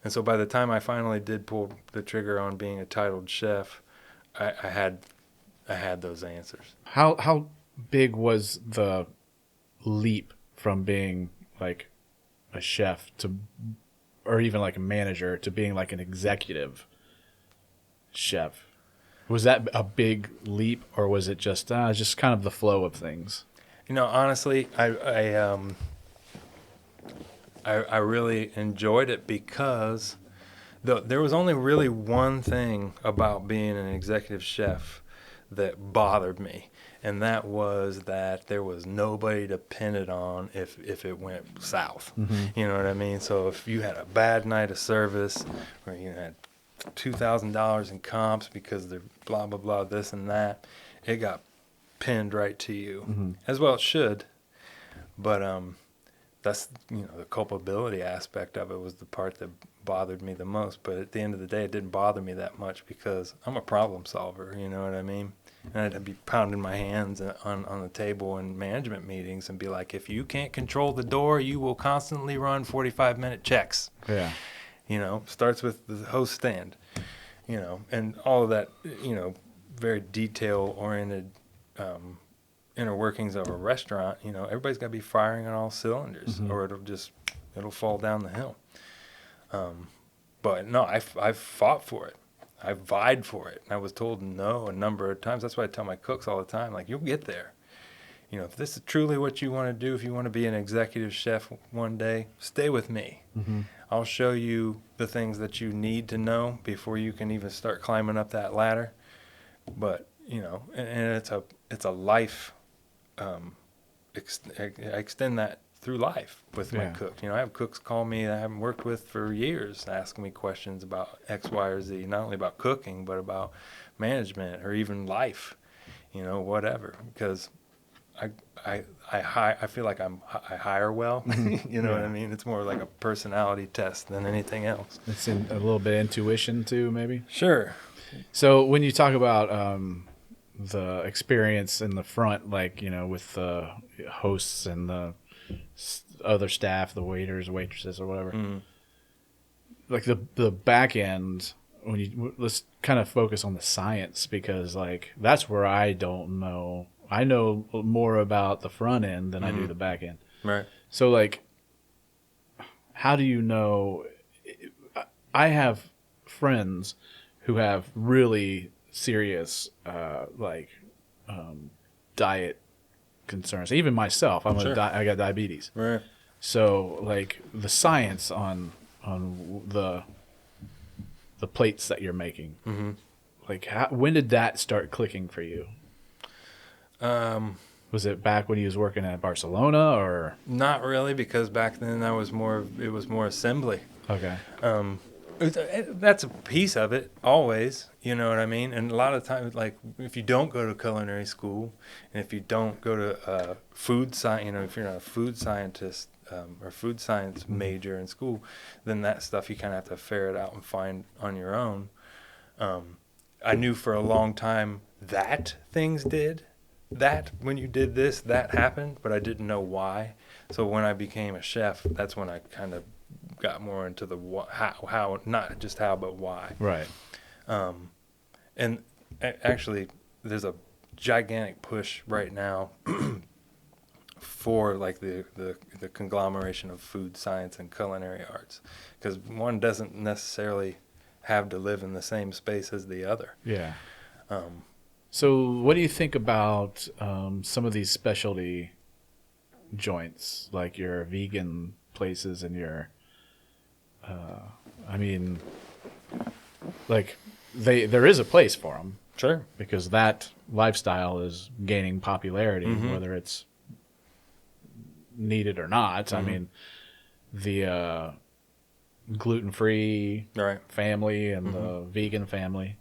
And so by the time I finally did pull the trigger on being a titled chef, I had those answers. How big was the leap from being like a chef to, or even like a manager, to being like an executive chef? Was that a big leap, or was it just kind of the flow of things? Honestly, I really enjoyed it because there was only really one thing about being an executive chef that bothered me, and that was that there was nobody to pin it on if it went south. Mm-hmm. You know what I mean? So if you had a bad night of service, or you had $2,000 in comps because they're blah blah blah this and that, it got pinned right to you. Mm-hmm. As well it should, but that's the culpability aspect of it was the part that bothered me the most. But at the end of the day, it didn't bother me that much because I'm a problem solver. You know what I mean? And I'd be pounding my hands on the table in management meetings and be like, if you can't control the door, you will constantly run 45-minute checks. Yeah. Starts with the host stand, and all of that, very detail-oriented inner workings of a restaurant. Everybody's got to be firing on all cylinders, mm-hmm. or it'll fall down the hill. But no, I've fought for it. I vied for it. I was told no a number of times. That's why I tell my cooks all the time, like, you'll get there. If this is truly what you want to do, if you want to be an executive chef one day, stay with me. Mm-hmm. I'll show you the things that you need to know before you can even start climbing up that ladder. But, and it's a life, I extend that through life with my cook. I have cooks call me that I haven't worked with for years, asking me questions about X, Y, or Z, not only about cooking, but about management or even life, whatever. Because I feel like I hire well. You know what I mean? It's more like a personality test than anything else. It's a little bit of intuition too, maybe. Sure. So when you talk about the experience in the front, like with the hosts and the other staff, the waiters, waitresses, or whatever, like the back end, let's kind of focus on the science, because like that's where I don't know. I know more about the front end than I do the back end. Right. So, like, how do you know? I have friends who have really serious, diet concerns. Even myself, I got diabetes. Right. So, like, the science on the plates that you're making, like, when did that start clicking for you? Was it back when he was working at Barcelona, or? Not really, because back then it was more assembly. Okay. That's a piece of it, always. You know what I mean? And a lot of times, like, if you don't go to culinary school, and if you don't go to food science, if you're not a food scientist or food science major in school, then that stuff you kind of have to ferret out and find on your own. I knew for a long time that things did. That when you did this, that happened, but I didn't know why. So when I became a chef, that's when I kind of got more into the how, not just how, but why. Right. And actually, there's a gigantic push right now for like the conglomeration of food science and culinary arts, because one doesn't necessarily have to live in the same space as the other. Yeah. So what do you think about some of these specialty joints, like your vegan places and your I mean, like there is a place for them. Sure. Because that lifestyle is gaining popularity, whether it's needed or not. I mean, the gluten-free Right. family and the vegan family.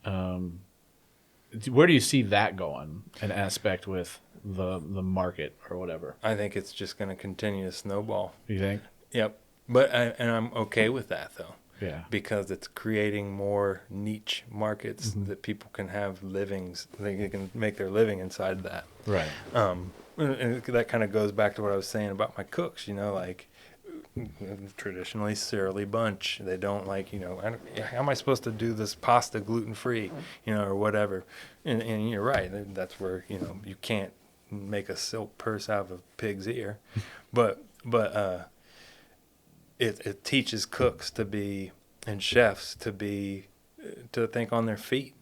Where do you see that going? An aspect with the market or whatever. I think it's just going to continue to snowball. You think? Yep. But and I'm okay with that though. Yeah. Because it's creating more niche markets that people can have livings. They can make their living inside that. Right. And that kind of goes back to what I was saying about my cooks. Like traditionally cereal bunch. They don't like, how am I supposed to do this pasta gluten-free, or whatever. And you're right. That's where, you can't make a silk purse out of a pig's ear. But it teaches cooks to be, and chefs to think on their feet.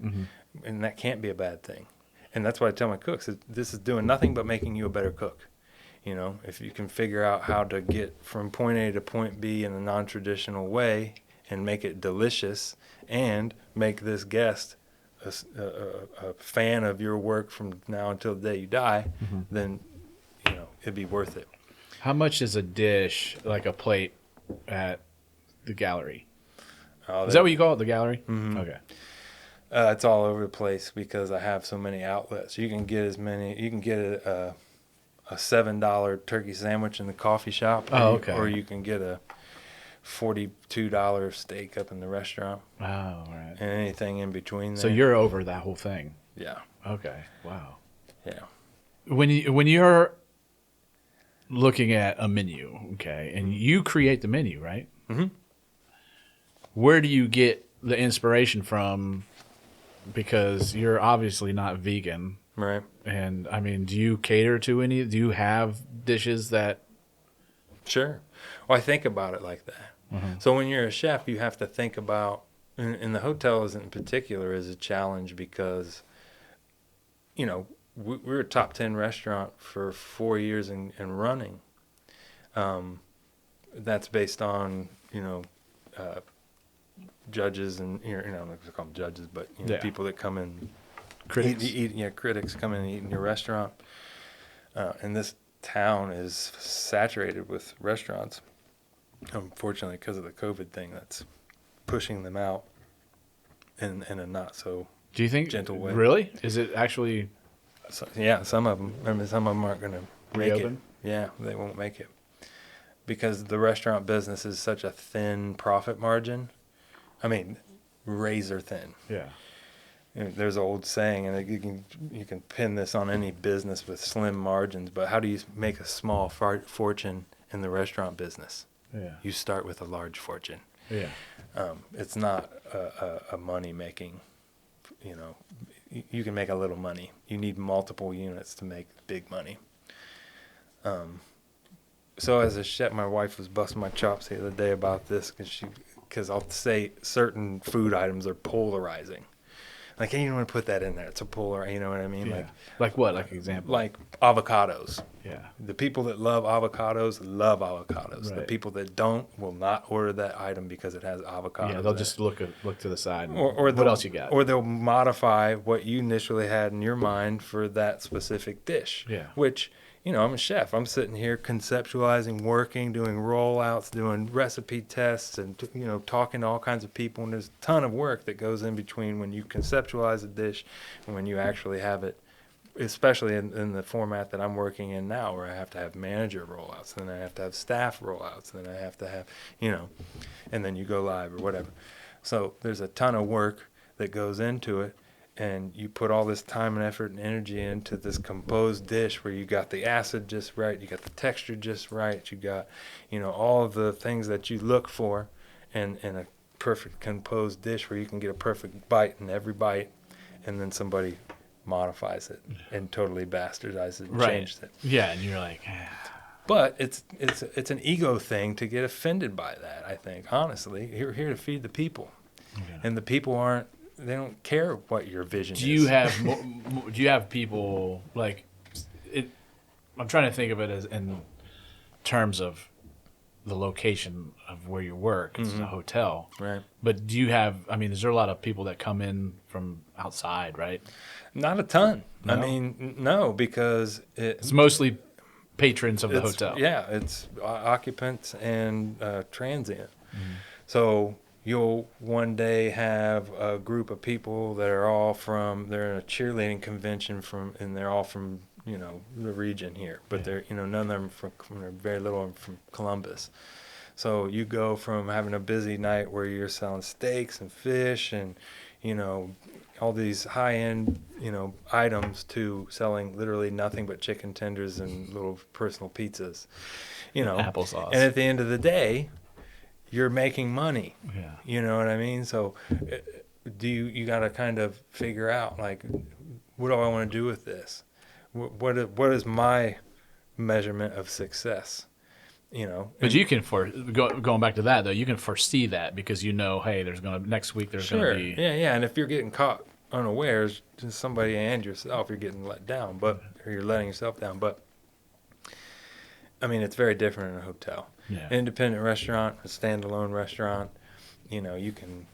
And that can't be a bad thing. And that's why I tell my cooks, this is doing nothing but making you a better cook. If you can figure out how to get from point A to point B in a non-traditional way and make it delicious and make this guest a fan of your work from now until the day you die, then, it'd be worth it. How much is a dish, like a plate at the Gallerie? Is that what you call it, the Gallerie? Mm-hmm. Okay. It's all over the place because I have so many outlets. You can get a $7 turkey sandwich in the coffee shop. Or you can get a $42 steak up in the restaurant. Oh, right. And anything in between there. So you're over that whole thing. Yeah. Okay. Wow. Yeah. When you're looking at a menu, okay, and you create the menu, right? Mm-hmm. Where do you get the inspiration from? Because you're obviously not vegan. Right. And, I mean, do you cater to any? Do you have dishes that... Sure. Well, I think about it like that. So when you're a chef, you have to think about... And the hotels in particular is a challenge because, we're a top 10 restaurant for 4 years and running. That's based on, judges and, I don't know if they call them judges, but people that come in... Critics? Critics come in and eat in your restaurant. And this town is saturated with restaurants. Unfortunately, because of the COVID thing, that's pushing them out in a not so Do you think gentle way. Really? Is it actually? So, yeah, some of them. I mean, some of them aren't going to make Reopen? it. Yeah, they won't make it because the restaurant business is such a thin profit margin. I mean, razor thin. Yeah. There's an old saying, and you can pin this on any business with slim margins, but how do you make a small fortune in the restaurant business? Yeah. You start with a large fortune. Yeah. It's not a money-making, you can make a little money. You need multiple units to make big money. So as a chef, my wife was busting my chops the other day about this because I'll say certain food items are polarizing. Like, hey, you don't want to put that in there. It's a polar, you know what I mean? Yeah. Like what? Like example? Like avocados. Yeah. The people that love avocados love avocados. Right. The people that don't will not order that item because it has avocados. Yeah, they'll just look to the side. Or what else you got? Or they'll modify what you initially had in your mind for that specific dish. Yeah. Which, I'm a chef. I'm sitting here conceptualizing, working, doing rollouts, doing recipe tests, and talking to all kinds of people. And there's a ton of work that goes in between when you conceptualize a dish and when you actually have it, especially in the format that I'm working in now, where I have to have manager rollouts, then I have to have staff rollouts, then I have to have, and then you go live or whatever. So there's a ton of work that goes into it. And you put all this time and effort and energy into this composed dish where you got the acid just right, you got the texture just right, you got, all of the things that you look for in a perfect composed dish where you can get a perfect bite in every bite, and then somebody modifies it and totally bastardizes it and changes it. Yeah, and you're like... But it's an ego thing to get offended by that, I think, honestly. You're here to feed the people. Yeah. And the people they don't care what your vision is. Do you have people like it? I'm trying to think of it as in terms of the location of where you work. It's a hotel. Right. But do you have, I mean, is there a lot of people that come in from outside, right? Not a ton. No? I mean, no, because It's mostly patrons of the hotel. Yeah, it's occupants and transient. So you'll one day have a group of people that are all they're in a cheerleading convention and they're all from, the region here, but they're, none of them very little of them from Columbus. So you go from having a busy night where you're selling steaks and fish and, all these high-end, items to selling literally nothing but chicken tenders and little personal pizzas, Applesauce. And at the end of the day, you're making money. Yeah. You know what I mean? So you got to kind of figure out, like, what do I want to do with this? What is my measurement of success? But you can going back to that though, you can foresee that because hey, next week there's sure. gonna be Yeah, and if you're getting caught unawares, somebody and yourself, you're getting let down, or you're letting yourself down. But I mean, it's very different in a hotel. Yeah. Independent restaurant, a standalone restaurant, you can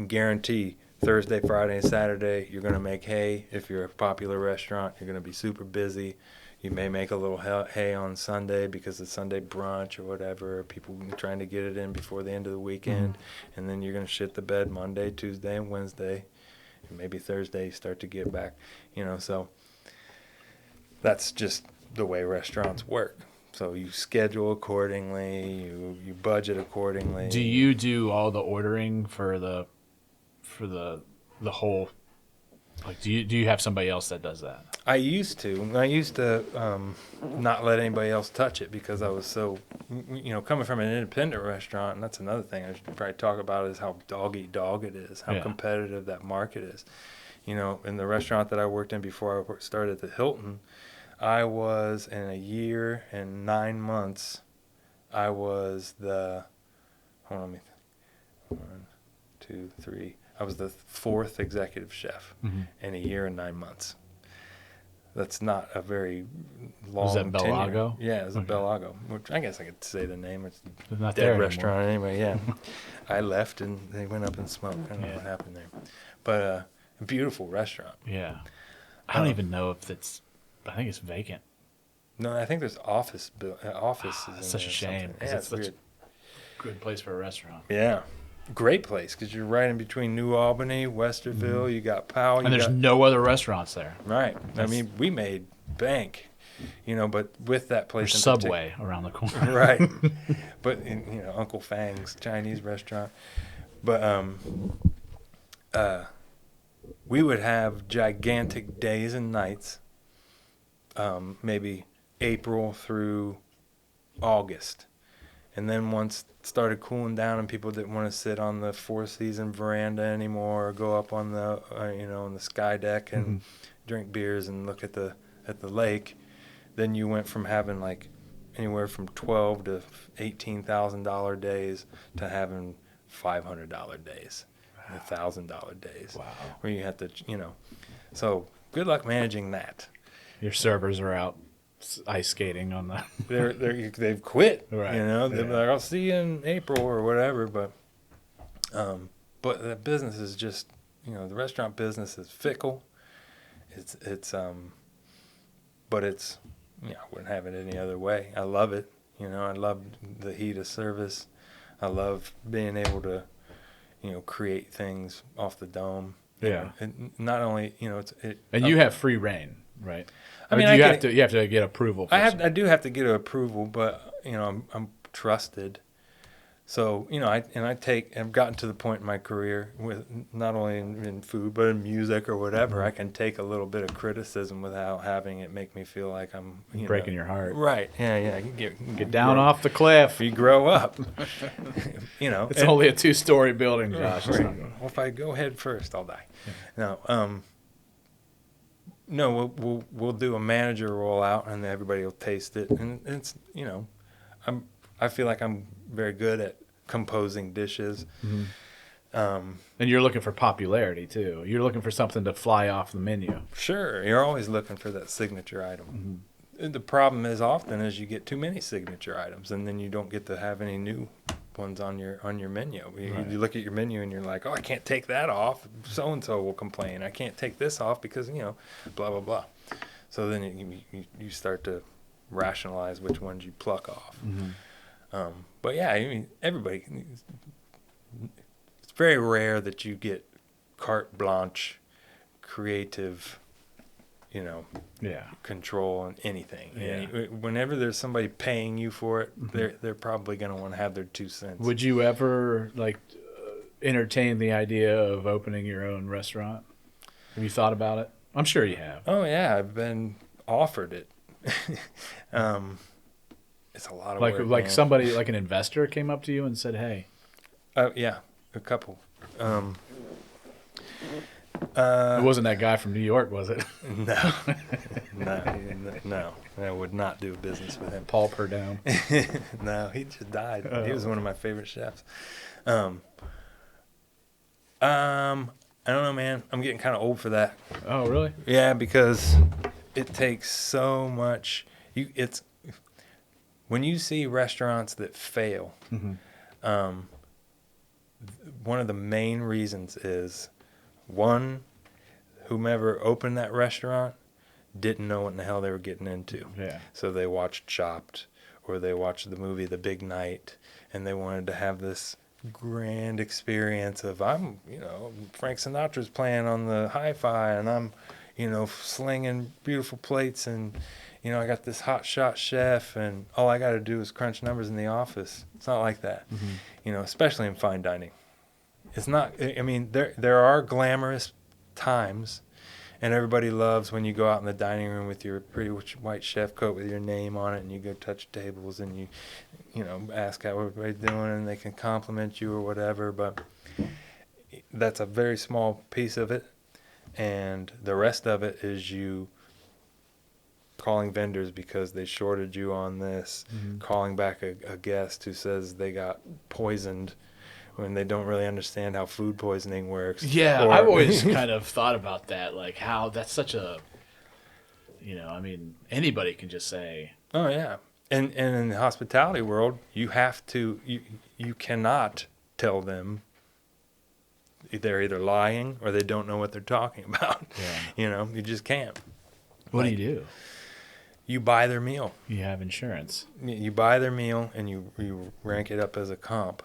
guarantee Thursday, Friday, and Saturday you're going to make hay. If you're a popular restaurant, you're going to be super busy. You may make a little hay on Sunday because it's Sunday brunch or whatever. People trying to get it in before the end of the weekend. And then you're going to shit the bed Monday, Tuesday, and Wednesday. And maybe Thursday you start to get back. So that's just the way restaurants work. So you schedule accordingly, you budget accordingly. Do you do all the ordering for the whole? Like, do you have somebody else that does that? I used to not let anybody else touch it because I was so, coming from an independent restaurant, and that's another thing I should probably talk about is how dog-eat-dog it is, how competitive that market is. In the restaurant that I worked in before I started at the Hilton, I was in a year and 9 months, I was the, hold on, 1, 2, 3, I was the 4th executive chef in a year and 9 months. That's not a very long Was that tenure. Belago? Yeah, it was a Belago, which I guess I could say the name. It's not dead there restaurant anyway, yeah. I left and they went up in smoke. I don't know what happened there. But a beautiful restaurant. Yeah. I don't even know if I think it's vacant. No, I think there's offices. That's such a shame. Yeah, it's such a good place for a restaurant. Yeah. Great place because you're right in between New Albany, Westerville. You got Powell. And there's no other restaurants there. Right. I mean, we made bank, but with that place There's Subway around the corner. Right. But, Uncle Fang's Chinese restaurant. But we would have gigantic days and nights, maybe April through August. And then once it started cooling down and people didn't want to sit on the Four Seasons veranda anymore or go up on the, on the sky deck and drink beers and look at the lake, then you went from having like anywhere from $12,000 to $18,000 days to having $500 days, $1,000 days. Wow. Where you have to, so good luck managing that. Your servers are out ice skating on the they've quit, right. They're like, I'll see you in April or whatever, but the business is just, the restaurant business is fickle. But it's, I wouldn't have it any other way. I love it. I love the heat of service. I love being able to, create things off the dome. Yeah. And not only, and you have free reign, right? I mean, you have to get approval. I do have to get approval, but I'm trusted. So I've gotten to the point in my career with not only in food but in music or whatever. I can take a little bit of criticism without having it make me feel like I'm breaking your heart. Right? Yeah. Get down off the cliff. You grow up. It's only a 2-story building, Josh. Right. Well, if I go head first, I'll die. Yeah. No, we'll do a manager rollout and everybody will taste it, and it's I feel like I'm very good at composing dishes. And you're looking for popularity too. You're looking for something to fly off the menu. Sure, you're always looking for that signature item. The problem is often is you get too many signature items, and then you don't get to have any new ones on your menu. Right. You look at your menu and you're like, oh, I can't take that off. So and so will complain. I can't take this off because blah blah blah. So then you start to rationalize which ones you pluck off. Mm-hmm. But yeah, I mean, everybody. It's very rare that you get carte blanche, creative, control on anything. Yeah. Whenever there's somebody paying you for it, they're probably going to want to have their 2 cents. Would you ever entertain the idea of opening your own restaurant? Have you thought about it? I'm sure you have. Oh yeah, I've been offered it. It's a lot of work. Like man. somebody, like an investor, came up to you and said, "Hey." Yeah, a couple. It wasn't that guy from New York, was it? No, no. I would not do business with him. Paul Perdome. No, he just died. He was one of my favorite chefs. I don't know, man. I'm getting kind of old for that. Oh, really? Yeah, because it takes so much. It's when you see restaurants that fail. Mm-hmm. One of the main reasons is, one, whomever opened that restaurant didn't know what in the hell they were getting into. Yeah. So they watched Chopped, or they watched the movie The Big Night, and they wanted to have this grand experience of, Frank Sinatra's playing on the hi-fi, and I'm, slinging beautiful plates, and, I got this hot shot chef, and all I got to do is crunch numbers in the office. It's not like that, especially in fine dining. It's not, I mean, there are glamorous times, and everybody loves when you go out in the dining room with your pretty white chef coat with your name on it, and you go touch tables, and you ask how everybody's doing, and they can compliment you or whatever, but that's a very small piece of it, and the rest of it is you calling vendors because they shorted you on this, calling back a guest who says they got poisoned when they don't really understand how food poisoning works. Yeah, I've always kind of thought about that, like how that's such a, anybody can just say. Oh, yeah. And in the hospitality world, you have to, you cannot tell them they're either lying or they don't know what they're talking about. Yeah. You just can't. What do you do? You buy their meal. You have insurance. You buy their meal and you rank it up as a comp,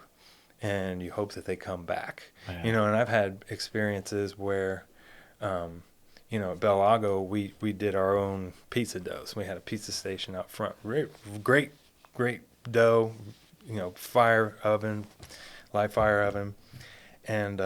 and you hope that they come back. Yeah. And I've had experiences where, at Bel Lago, we did our own pizza doughs. We had a pizza station out front. Great dough, fire oven, live fire oven. And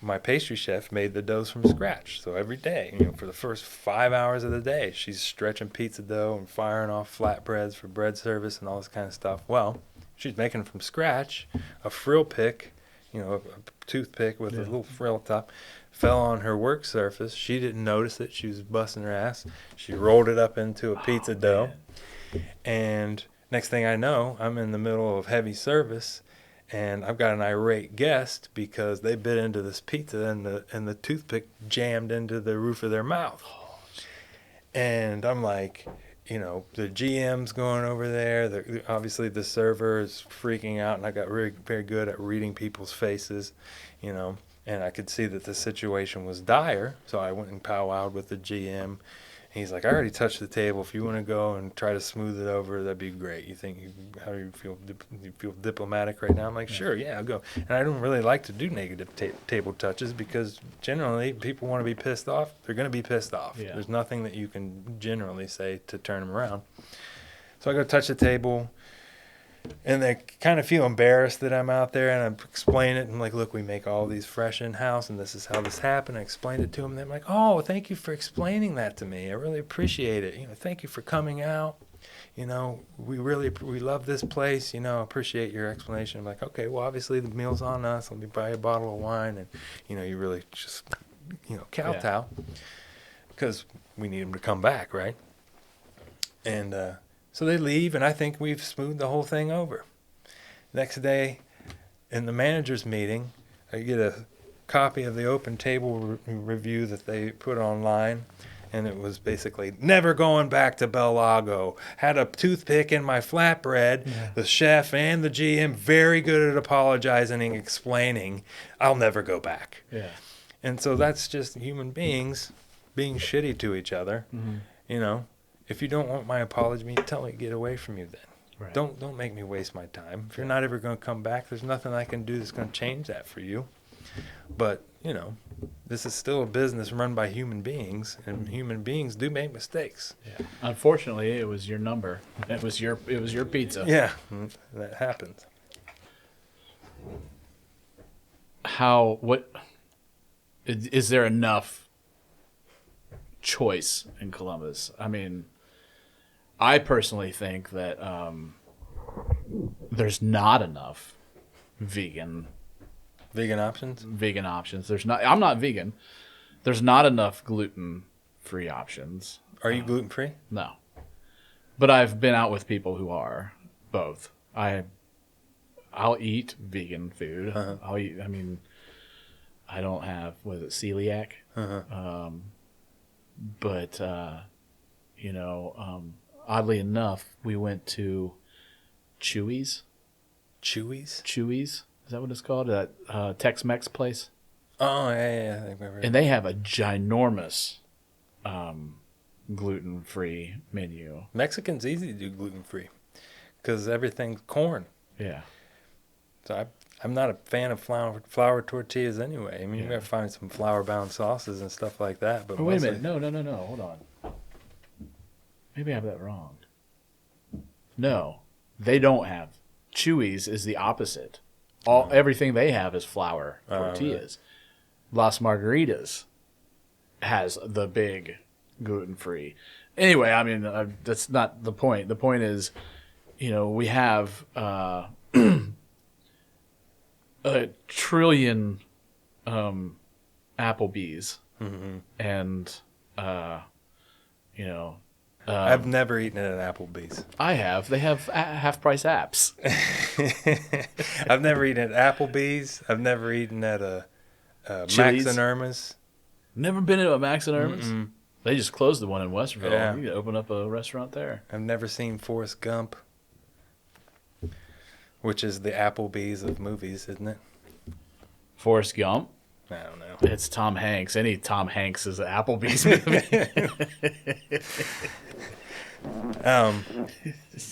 my pastry chef made the doughs from scratch. So every day, for the first 5 hours of the day, she's stretching pizza dough and firing off flatbreads for bread service and all this kind of stuff. Well, she's making from scratch. A frill pick, a toothpick with a little frill top, fell on her work surface. She didn't notice it. She was busting her ass. She rolled it up into a pizza dough. And next thing I know, I'm in the middle of heavy service, and I've got an irate guest because they bit into this pizza and the toothpick jammed into the roof of their mouth. And I'm like, the GM's going over there. Obviously, the server is freaking out, and I got very, very good at reading people's faces, and I could see that the situation was dire. So I went and powwowed with the GM. He's like, I already touched the table. If you want to go and try to smooth it over, that'd be great. How do you feel? You feel diplomatic right now? I'm like, sure, yeah, I'll go. And I don't really like to do negative table touches because generally people want to be pissed off. They're going to be pissed off. Yeah. There's nothing that you can generally say to turn them around. So I go touch the table, and they kind of feel embarrassed that I'm out there, and I explain it. I'm like, look, we make all these fresh in-house, and this is how this happened. I explained it to them, and they're like, oh, thank you for explaining that to me. I really appreciate it. Thank you for coming out. We love this place. Appreciate your explanation. I'm like, okay, well, obviously the meal's on us. Let me buy you a bottle of wine, and, you really just, kowtow, because we need them to come back, right? And, so they leave, and I think we've smoothed the whole thing over. Next day, in the manager's meeting, I get a copy of the open table review that they put online, And it was basically never going back to Bellagio. Had a toothpick in my flatbread. Yeah. The chef and the GM very good at apologizing and explaining, I'll never go back. Yeah. And so that's just human beings being shitty to each other. Mm-hmm. You know, if you don't want my apology, tell me to get away from you then. Right. Don't make me waste my time. If you're not ever going to come back, there's nothing I can do that's going to change that for you. But, you know, this is still a business run by human beings, and human beings do make mistakes. Yeah. Unfortunately, it was your number. It was your pizza. Yeah, that happens. What is there enough choice in Columbus? I mean, I personally think that there's not enough vegan options. There's not. I'm not vegan. There's not enough gluten-free options. Are you gluten free? No, but I've been out with people who are both. I'll eat vegan food. Uh-huh. I'll eat. I mean, I don't have celiac. Uh-huh. But oddly enough, we went to Chewy's. Chewy's? Is that what it's called? That Tex-Mex place. Oh, yeah. I think I remember. And they have a ginormous gluten-free menu. Mexican's easy to do gluten free because everything's corn. Yeah. So I'm not a fan of flour tortillas anyway. I mean, Yeah. you gotta find some flour-bound sauces and stuff like that. But Oh, wait a mostly- minute. No. Hold on. Maybe I have that wrong. No, they don't have. Chewy's is the opposite. Everything they have is flour tortillas. Las Margaritas has the big gluten-free. Anyway, I mean, that's not the point. The point is, we have a trillion Applebee's, Mm-hmm. and I've never eaten at an Applebee's. I have. They have half-price apps. I've never eaten at Applebee's. I've never eaten at a Max Chili's? and Irma's. Never been to a Max and Irma's? Mm-mm. They just closed the one in Westerville. Yeah. You could open up a restaurant there. I've never seen Forrest Gump, which is the Applebee's of movies, isn't it? Forrest Gump. I don't know. It's Tom Hanks. Any Tom Hanks is an Applebee's movie.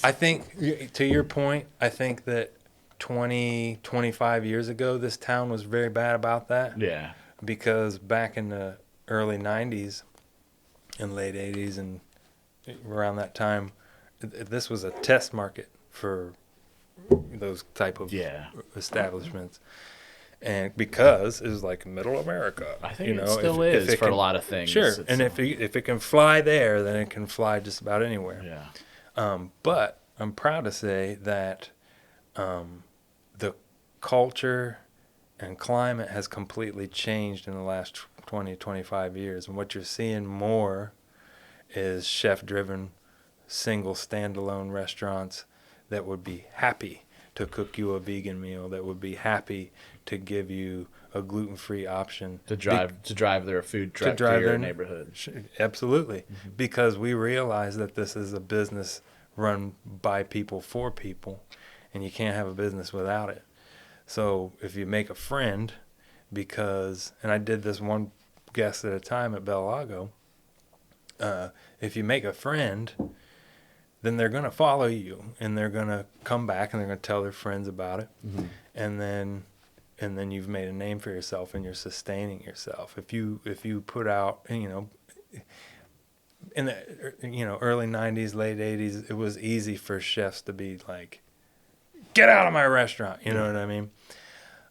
I think, to your point, I think that 25 years ago, this town was very bad about that. Yeah. Because back in the early 90s and late 80s and around that time, this was a test market for those type of establishments. And because it was like middle America. I think it still is for a lot of things. Sure. And if it can fly there, then it can fly just about anywhere. Yeah. But I'm proud to say that the culture and climate has completely changed in the last 20, 25 years. And what you're seeing more is chef-driven, single, standalone restaurants that would be happy to cook you a vegan meal, that would be happy to give you a gluten-free option. To drive their food truck to your neighborhood. Absolutely. Mm-hmm. Because we realize that this is a business run by people for people, and you can't have a business without it. So if you make a friend, and I did this one guest at a time at Bellagio, if you make a friend, then they're going to follow you, and they're going to come back, and they're going to tell their friends about it. Mm-hmm. And then you've made a name for yourself, and you're sustaining yourself. If you put out, in the early 90s, late 80s, it was easy for chefs to be like, get out of my restaurant, you know what I mean?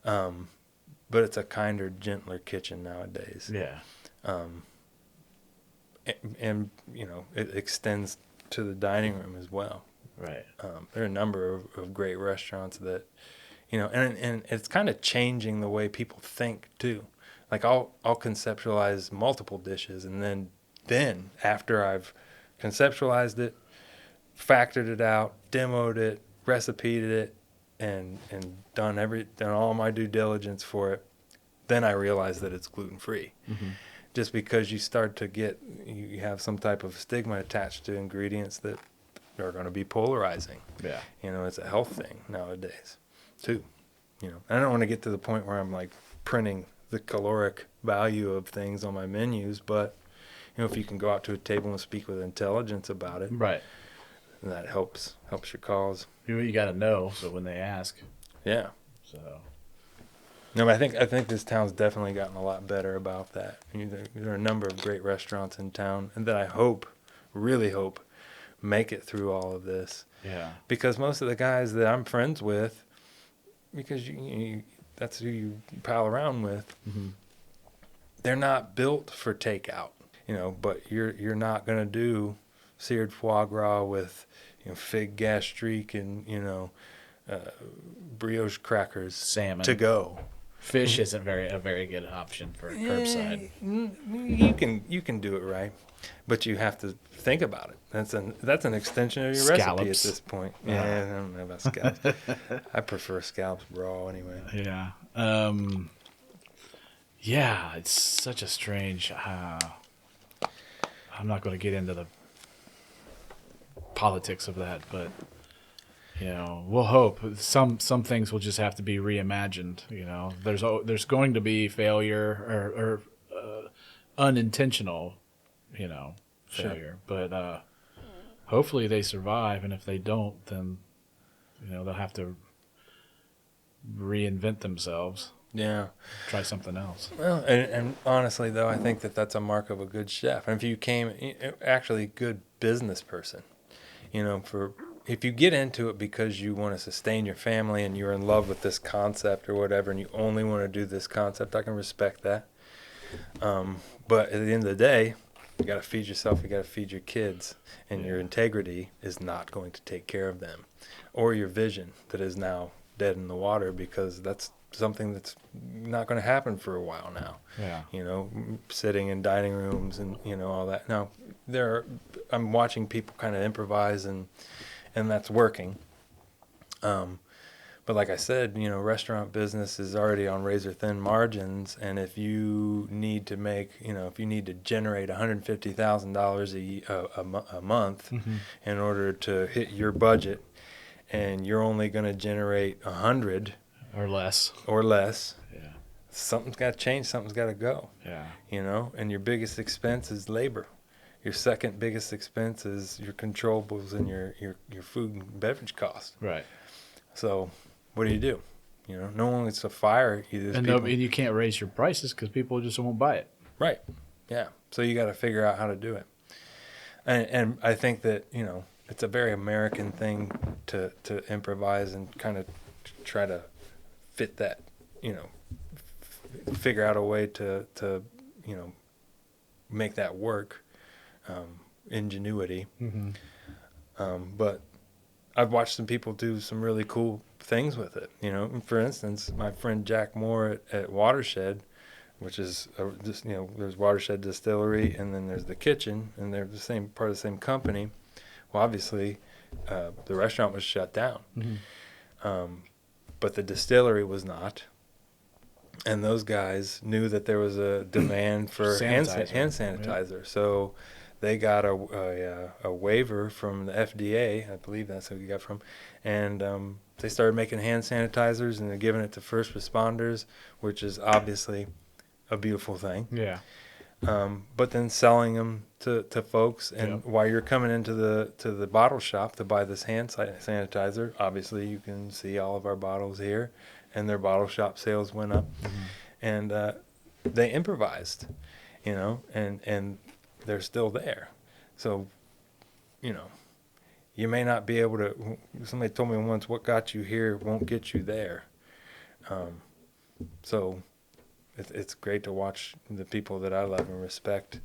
But it's a kinder, gentler kitchen nowadays. Yeah. And it extends to the dining room as well. Right. There are a number of great restaurants that, and it's kind of changing the way people think too. Like I'll conceptualize multiple dishes, and then after I've conceptualized it, factored it out, demoed it, recipeed it, and done all my due diligence for it, then I realize that it's gluten free. Mm-hmm. just because you have some type of stigma attached to ingredients that are going to be polarizing. Yeah. It's a health thing nowadays too. I don't want to get to the point where I'm like printing the caloric value of things on my menus, but if you can go out to a table and speak with intelligence about it, Right. that helps your cause. You got to know, so when they ask. Yeah. So. No, but I think this town's definitely gotten a lot better about that. There are a number of great restaurants in town, and that I really hope, make it through all of this. Yeah. Because most of the guys that I'm friends with, because that's who you pal around with, Mm-hmm. they're not built for takeout. But you're not gonna do seared foie gras with fig gastrique and brioche crackers, Salmon to go. Fish isn't a very good option for curbside. You can do it right, but you have to think about it. That's an extension of your recipe at this point. Yeah, I don't know about scallops. I prefer scallops raw anyway. Yeah. Yeah, it's such a strange. I'm not going to get into the politics of that, but we'll hope some things will just have to be reimagined. There's going to be failure or unintentional, failure, Sure. but hopefully they survive, and if they don't, then they'll have to reinvent themselves. Yeah. Try something else. Well, and honestly, though, I think that that's a mark of a good chef. And if you actually a good business person, if you get into it because you want to sustain your family and you're in love with this concept or whatever, and you only want to do this concept, I can respect that. But at the end of the day, you got to feed yourself, you got to feed your kids, and your integrity is not going to take care of them, or your vision that is now dead in the water, because that's something that's not going to happen for a while now. Yeah. Sitting in dining rooms and all that. Now I'm watching people kind of improvise, and that's working. But like I said, restaurant business is already on razor thin margins, and if you need to generate $150,000 a month Mm-hmm. in order to hit your budget, and you're only going to generate 100 Or less. Yeah. Something's got to change. Something's got to go. Yeah. And your biggest expense is labor. Your second biggest expense is your controllables and your food and beverage costs. Right. So what do? No one wants to fire either. And you can't raise your prices because people just won't buy it. Right. Yeah. So you got to figure out how to do it. And I think that, it's a very American thing to improvise and kind of try to fit that, figure out a way to make that work, ingenuity. Mm-hmm. But I've watched some people do some really cool things with it. For instance, my friend Jack Moore at Watershed, which is there's Watershed Distillery, and then there's the kitchen, and they're the same part of the same company. Well, obviously, the restaurant was shut down. Mm-hmm. But the distillery was not. And those guys knew that there was a demand for hand sanitizer. Yeah. So they got a waiver from the FDA, I believe that's who we got from, and they started making hand sanitizers, and they're giving it to first responders, which is obviously a beautiful thing. Yeah. But then selling them to folks, and while you're coming into the bottle shop to buy this hand sanitizer, obviously you can see all of our bottles here, and their bottle shop sales went up. Mm-hmm. And they improvised, and they're still there. So, you may not be able to. Somebody told me once, "What got you here won't get you there." So it's great to watch the people that I love and respect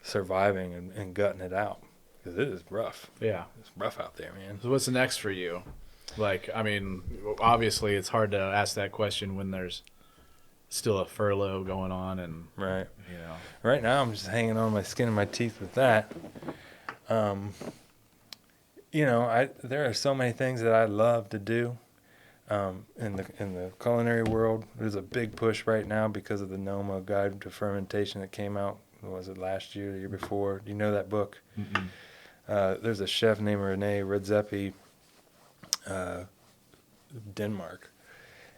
surviving and gutting it out, because it is rough. Yeah. It's rough out there, man. So what's next for you? Obviously it's hard to ask that question when there's still a furlough going on, and right. Right now I'm just hanging on my skin and my teeth with that. There are so many things that I love to do. In the culinary world, there's a big push right now because of the NOMA guide to fermentation that came out was it last year, the year before? Do you know that book? There's a chef named Rene Redzepi, Denmark,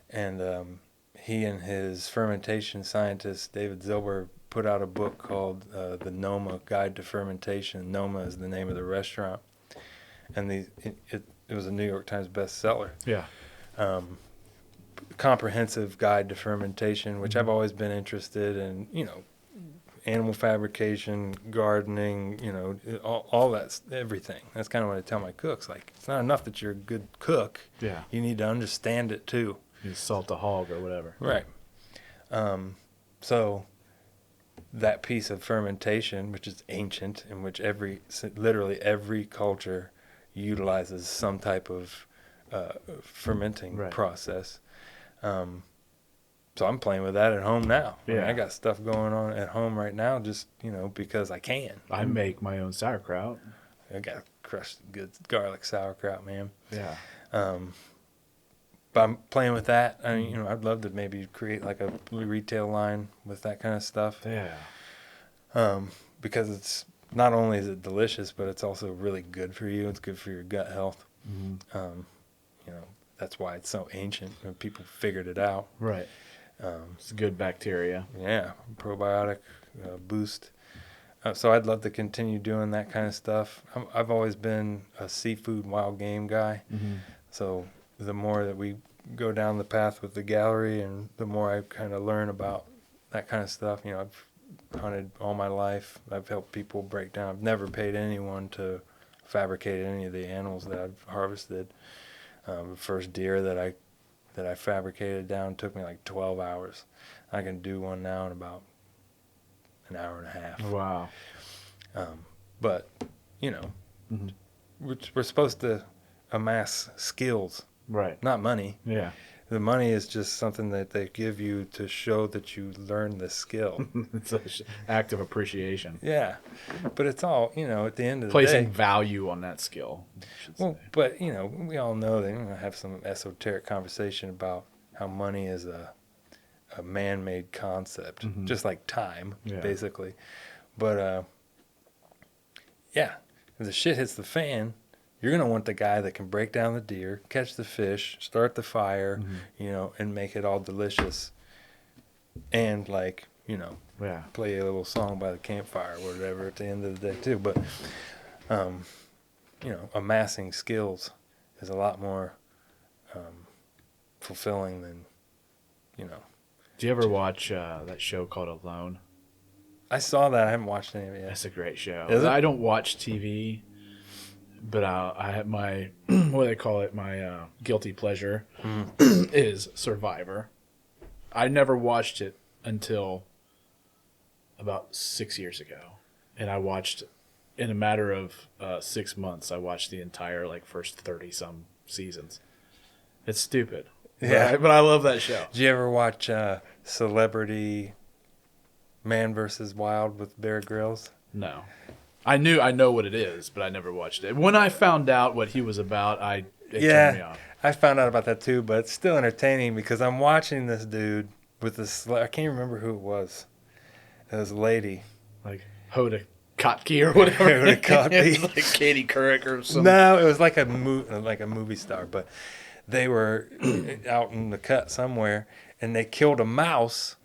and he and his fermentation scientist David Zilber put out a book called The Noma Guide to Fermentation. Noma is the name of the restaurant, and it was a New York Times bestseller. Yeah. Comprehensive guide to fermentation, which I've always been interested in, animal fabrication, gardening, all that's everything. That's kind of what I tell my cooks. Like, it's not enough that you're a good cook. Yeah. You need to understand it too. You salt the hog or whatever. Right. So that piece of fermentation, which is ancient, in which literally every culture utilizes some type of fermenting process. So I'm playing with that at home now. Yeah. I got stuff going on at home right now just, because I can. I make my own sauerkraut. I got crushed good garlic sauerkraut, man. Yeah. But I'm playing with that. I mean, I'd love to maybe create like a retail line with that kind of stuff. Yeah. Because it's not only is it delicious, but it's also really good for you. It's good for your gut health. That's why it's so ancient. People figured it out. Right. It's good bacteria. Yeah, probiotic boost. So I'd love to continue doing that kind of stuff. I've always been a seafood, wild game guy. So the more that we go down the path with the gallery, and the more I kind of learn about that kind of stuff. I've hunted all my life. I've helped people break down. I've never paid anyone to fabricate any of the animals that I've harvested. The first deer that I fabricated down took me like 12 hours. I can do one now in about an hour and a half. Wow. But, we're supposed to amass skills, Right. not money. Yeah. The money is just something that they give you to show that you learned the skill. It's an act of appreciation. Yeah. But it's all, at the end of the Placing day. value on that skill. Well, but, we all know that have some esoteric conversation about how money is a man-made concept, just like time, basically. But, if the shit hits the fan, you're going to want the guy that can break down the deer, catch the fish, start the fire, and make it all delicious. And, play a little song by the campfire or whatever at the end of the day, too. But, amassing skills is a lot more fulfilling than, Do you ever watch that show called Alone? I saw that. I haven't watched any of it yet. That's a great show. Is it? I don't watch TV, but I have my, what do they call it, my guilty pleasure is Survivor. I never watched it until about 6 years ago. And I watched, in a matter of 6 months, I watched the entire first 30-some seasons. It's stupid. Yeah. But I love that show. Did you ever watch Celebrity Man vs. Wild with Bear Grylls? No. I know what it is, but I never watched it. When I found out what he was about, it turned me off. I found out about that too, but it's still entertaining because I'm watching this dude with this, I can't remember who it was. It was a lady. Like Hoda Kotke or whatever. Hoda Kotke. Like Katie Couric or something. No, it was like a movie star, but they were out in the cut somewhere, and they killed a mouse.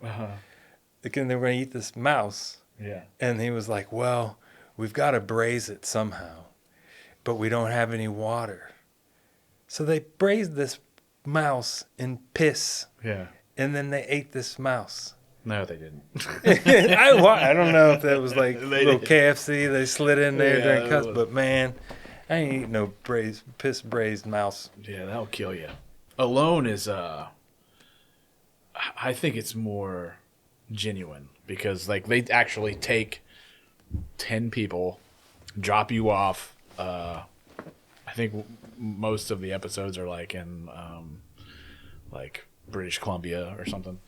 Because they were going to eat this mouse. Yeah. And he was like, well, we've got to braise it somehow, but we don't have any water. So they braised this mouse in piss. Yeah. And then they ate this mouse. No, they didn't. I don't know if that was like They little did. KFC they slid in there Yeah, during it cuts, was. but man, I ain't eating no piss braised mouse. Yeah, that'll kill you. Alone is, I think it's more genuine because they actually take 10 people, drop you off. I think most of the episodes are in British Columbia or something.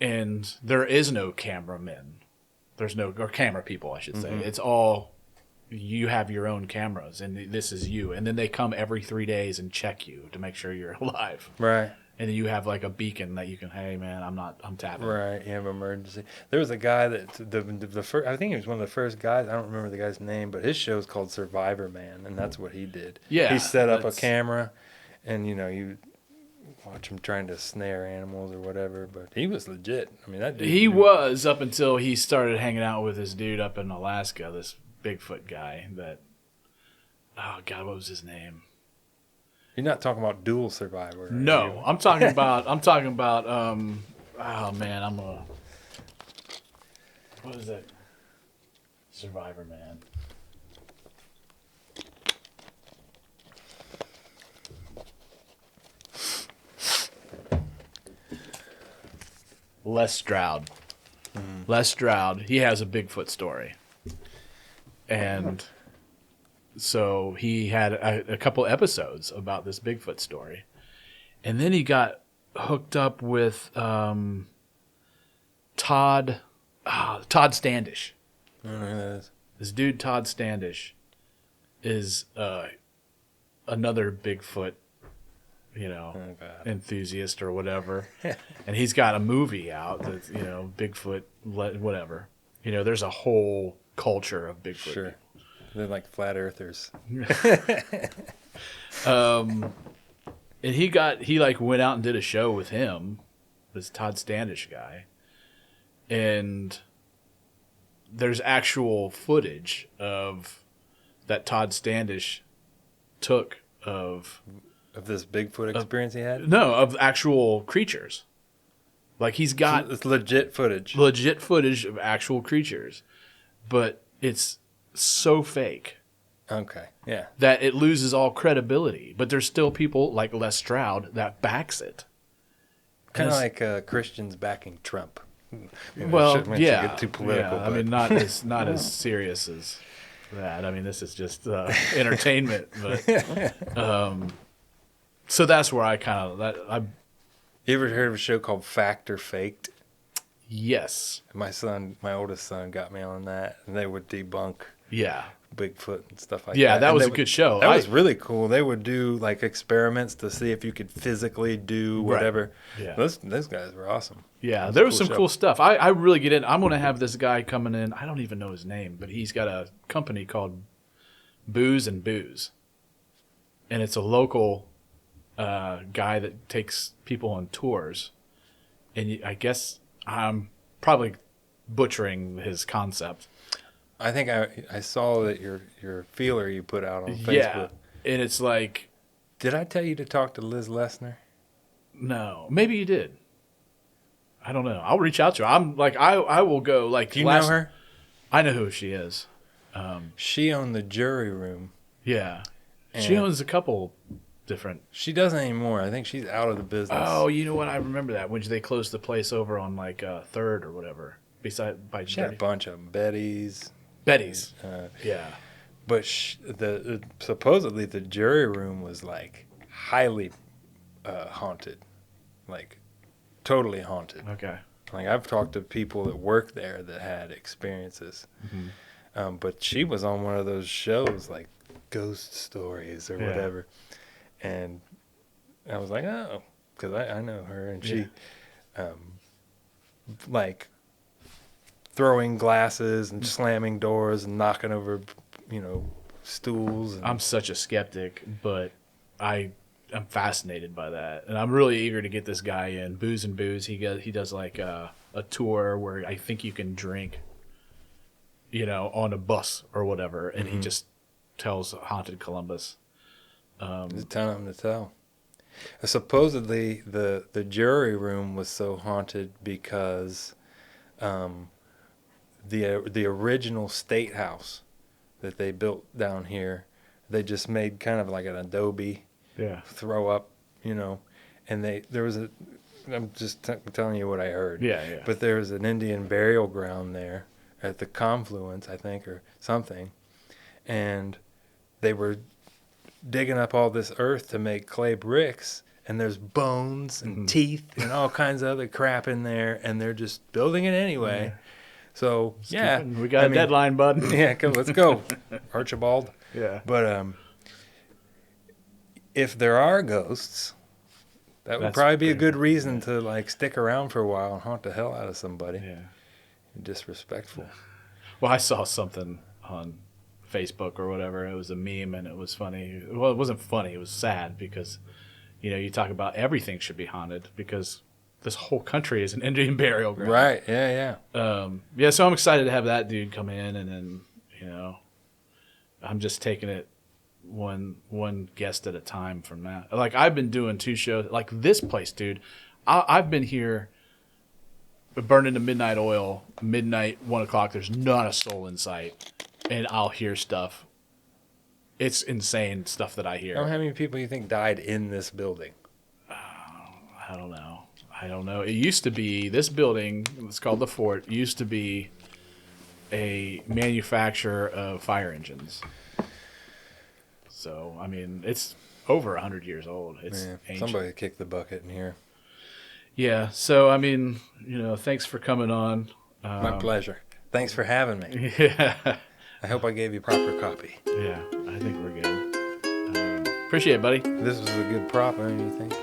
And there is no cameramen. Or camera people, I should say. It's all, you have your own cameras and this is you. And then they come every 3 days and check you to make sure you're alive. Right. and then you have like a beacon that you can, hey man, I'm tapping. Right, you have emergency. There was a guy that the first, I think he was one of the first guys. I don't remember the guy's name, but his show is called Survivor Man, and that's what he did. Yeah, he set up a camera, and you watch him trying to snare animals or whatever. But he was legit. I mean, that dude. He was up until he started hanging out with this dude up in Alaska, this Bigfoot guy. Oh God, what was his name? You're not talking about Dual Survivor. No, I'm talking about. Oh man, what is that? Survivor Man. Les Stroud. Les Stroud. He has a Bigfoot story, and so he had a couple episodes about this Bigfoot story, and then he got hooked up with Todd Standish. I don't know who that is. This dude Todd Standish is another Bigfoot, enthusiast or whatever, and he's got a movie out that's Bigfoot, whatever. There's a whole culture of Bigfoot. Sure. They're like flat earthers. And he went out and did a show with him, this Todd Standish guy, and there's actual footage of that Todd Standish took of this Bigfoot experience he had. of actual creatures. Like he's got it's legit footage of actual creatures, but it's so fake. Okay, yeah. That it loses all credibility. But there's still people like Les Stroud that backs it. Kind of like Christians backing Trump. Well, yeah. Get too political. Yeah. I mean, not as serious as that. I mean, this is just entertainment. But so that's where I kind of You ever heard of a show called Fact or Faked? Yes. My oldest son, got me on that, and they would debunk Bigfoot and stuff like that. Yeah, that was a good show. That was really cool. They would do like experiments to see if you could physically do whatever. Right. Yeah. Those guys were awesome. Yeah, there was some cool stuff. I really get in. I'm going to have this guy coming in. I don't even know his name, but he's got a company called Booze and Booze. And it's a local guy that takes people on tours. And I guess I'm probably butchering his concept. I think I saw that your feeler you put out on Facebook. Yeah, and it's like... Did I tell you to talk to Liz Lesner? No. Maybe you did. I don't know. I'll reach out to her. I'm like, I will go. Like, do you know her? I know who she is. She owned the Jury Room. Yeah. She owns a couple different... She doesn't anymore. I think she's out of the business. Oh, you know what? I remember that. When they closed the place over on, like, 3rd or whatever. She had a bunch of them. Betty's. Yeah. But supposedly the Jury Room was, like, highly haunted. Like, totally haunted. Okay. Like, I've talked to people that work there that had experiences. Mm-hmm. But she was on one of those shows, like, Ghost Stories or whatever. And I was like, oh, because I know her. And she, like, throwing glasses and slamming doors and knocking over, stools. And I'm such a skeptic, but I'm fascinated by that. And I'm really eager to get this guy in. Booze and Booze. He does like a tour where I think you can drink, on a bus or whatever. And he just tells Haunted Columbus. There's a ton of them to tell. Supposedly, the Jury Room was so haunted because the original State House that they built down here, they just made kind of like an adobe throw up, and I'm just telling you what I heard. Yeah. But there was an Indian burial ground there at the confluence, I think, or something, and they were digging up all this earth to make clay bricks, and there's bones and teeth and all kinds of other crap in there, and they're just building it anyway. Yeah. So, we got a deadline, bud. Yeah, let's go, Archibald. Yeah. But if there are ghosts, That would That's probably be a pretty- good reason to like stick around for a while and haunt the hell out of somebody. Yeah. Disrespectful. Well, I saw something on Facebook or whatever. It was a meme, and it was funny. Well, it wasn't funny. It was sad because, you talk about everything should be haunted because this whole country is an Indian burial ground. Right. Yeah. Yeah. So I'm excited to have that dude come in, and then I'm just taking it one guest at a time from that. Like I've been doing 2 shows. Like this place, dude. I've been here. Burning the midnight oil, midnight, 1 o'clock. There's not a soul in sight, and I'll hear stuff. It's insane stuff that I hear. How many people you think died in this building? I don't know. It used to be this building. It's called the Fort. Used to be a manufacturer of fire engines. So I mean, it's over 100 years old. It's ancient. Somebody kicked the bucket in here. Yeah. So I mean, thanks for coming on. My pleasure. Thanks for having me. Yeah. I hope I gave you proper copy. Yeah, I think we're good. Appreciate it, buddy. This was a good prop, don't you think?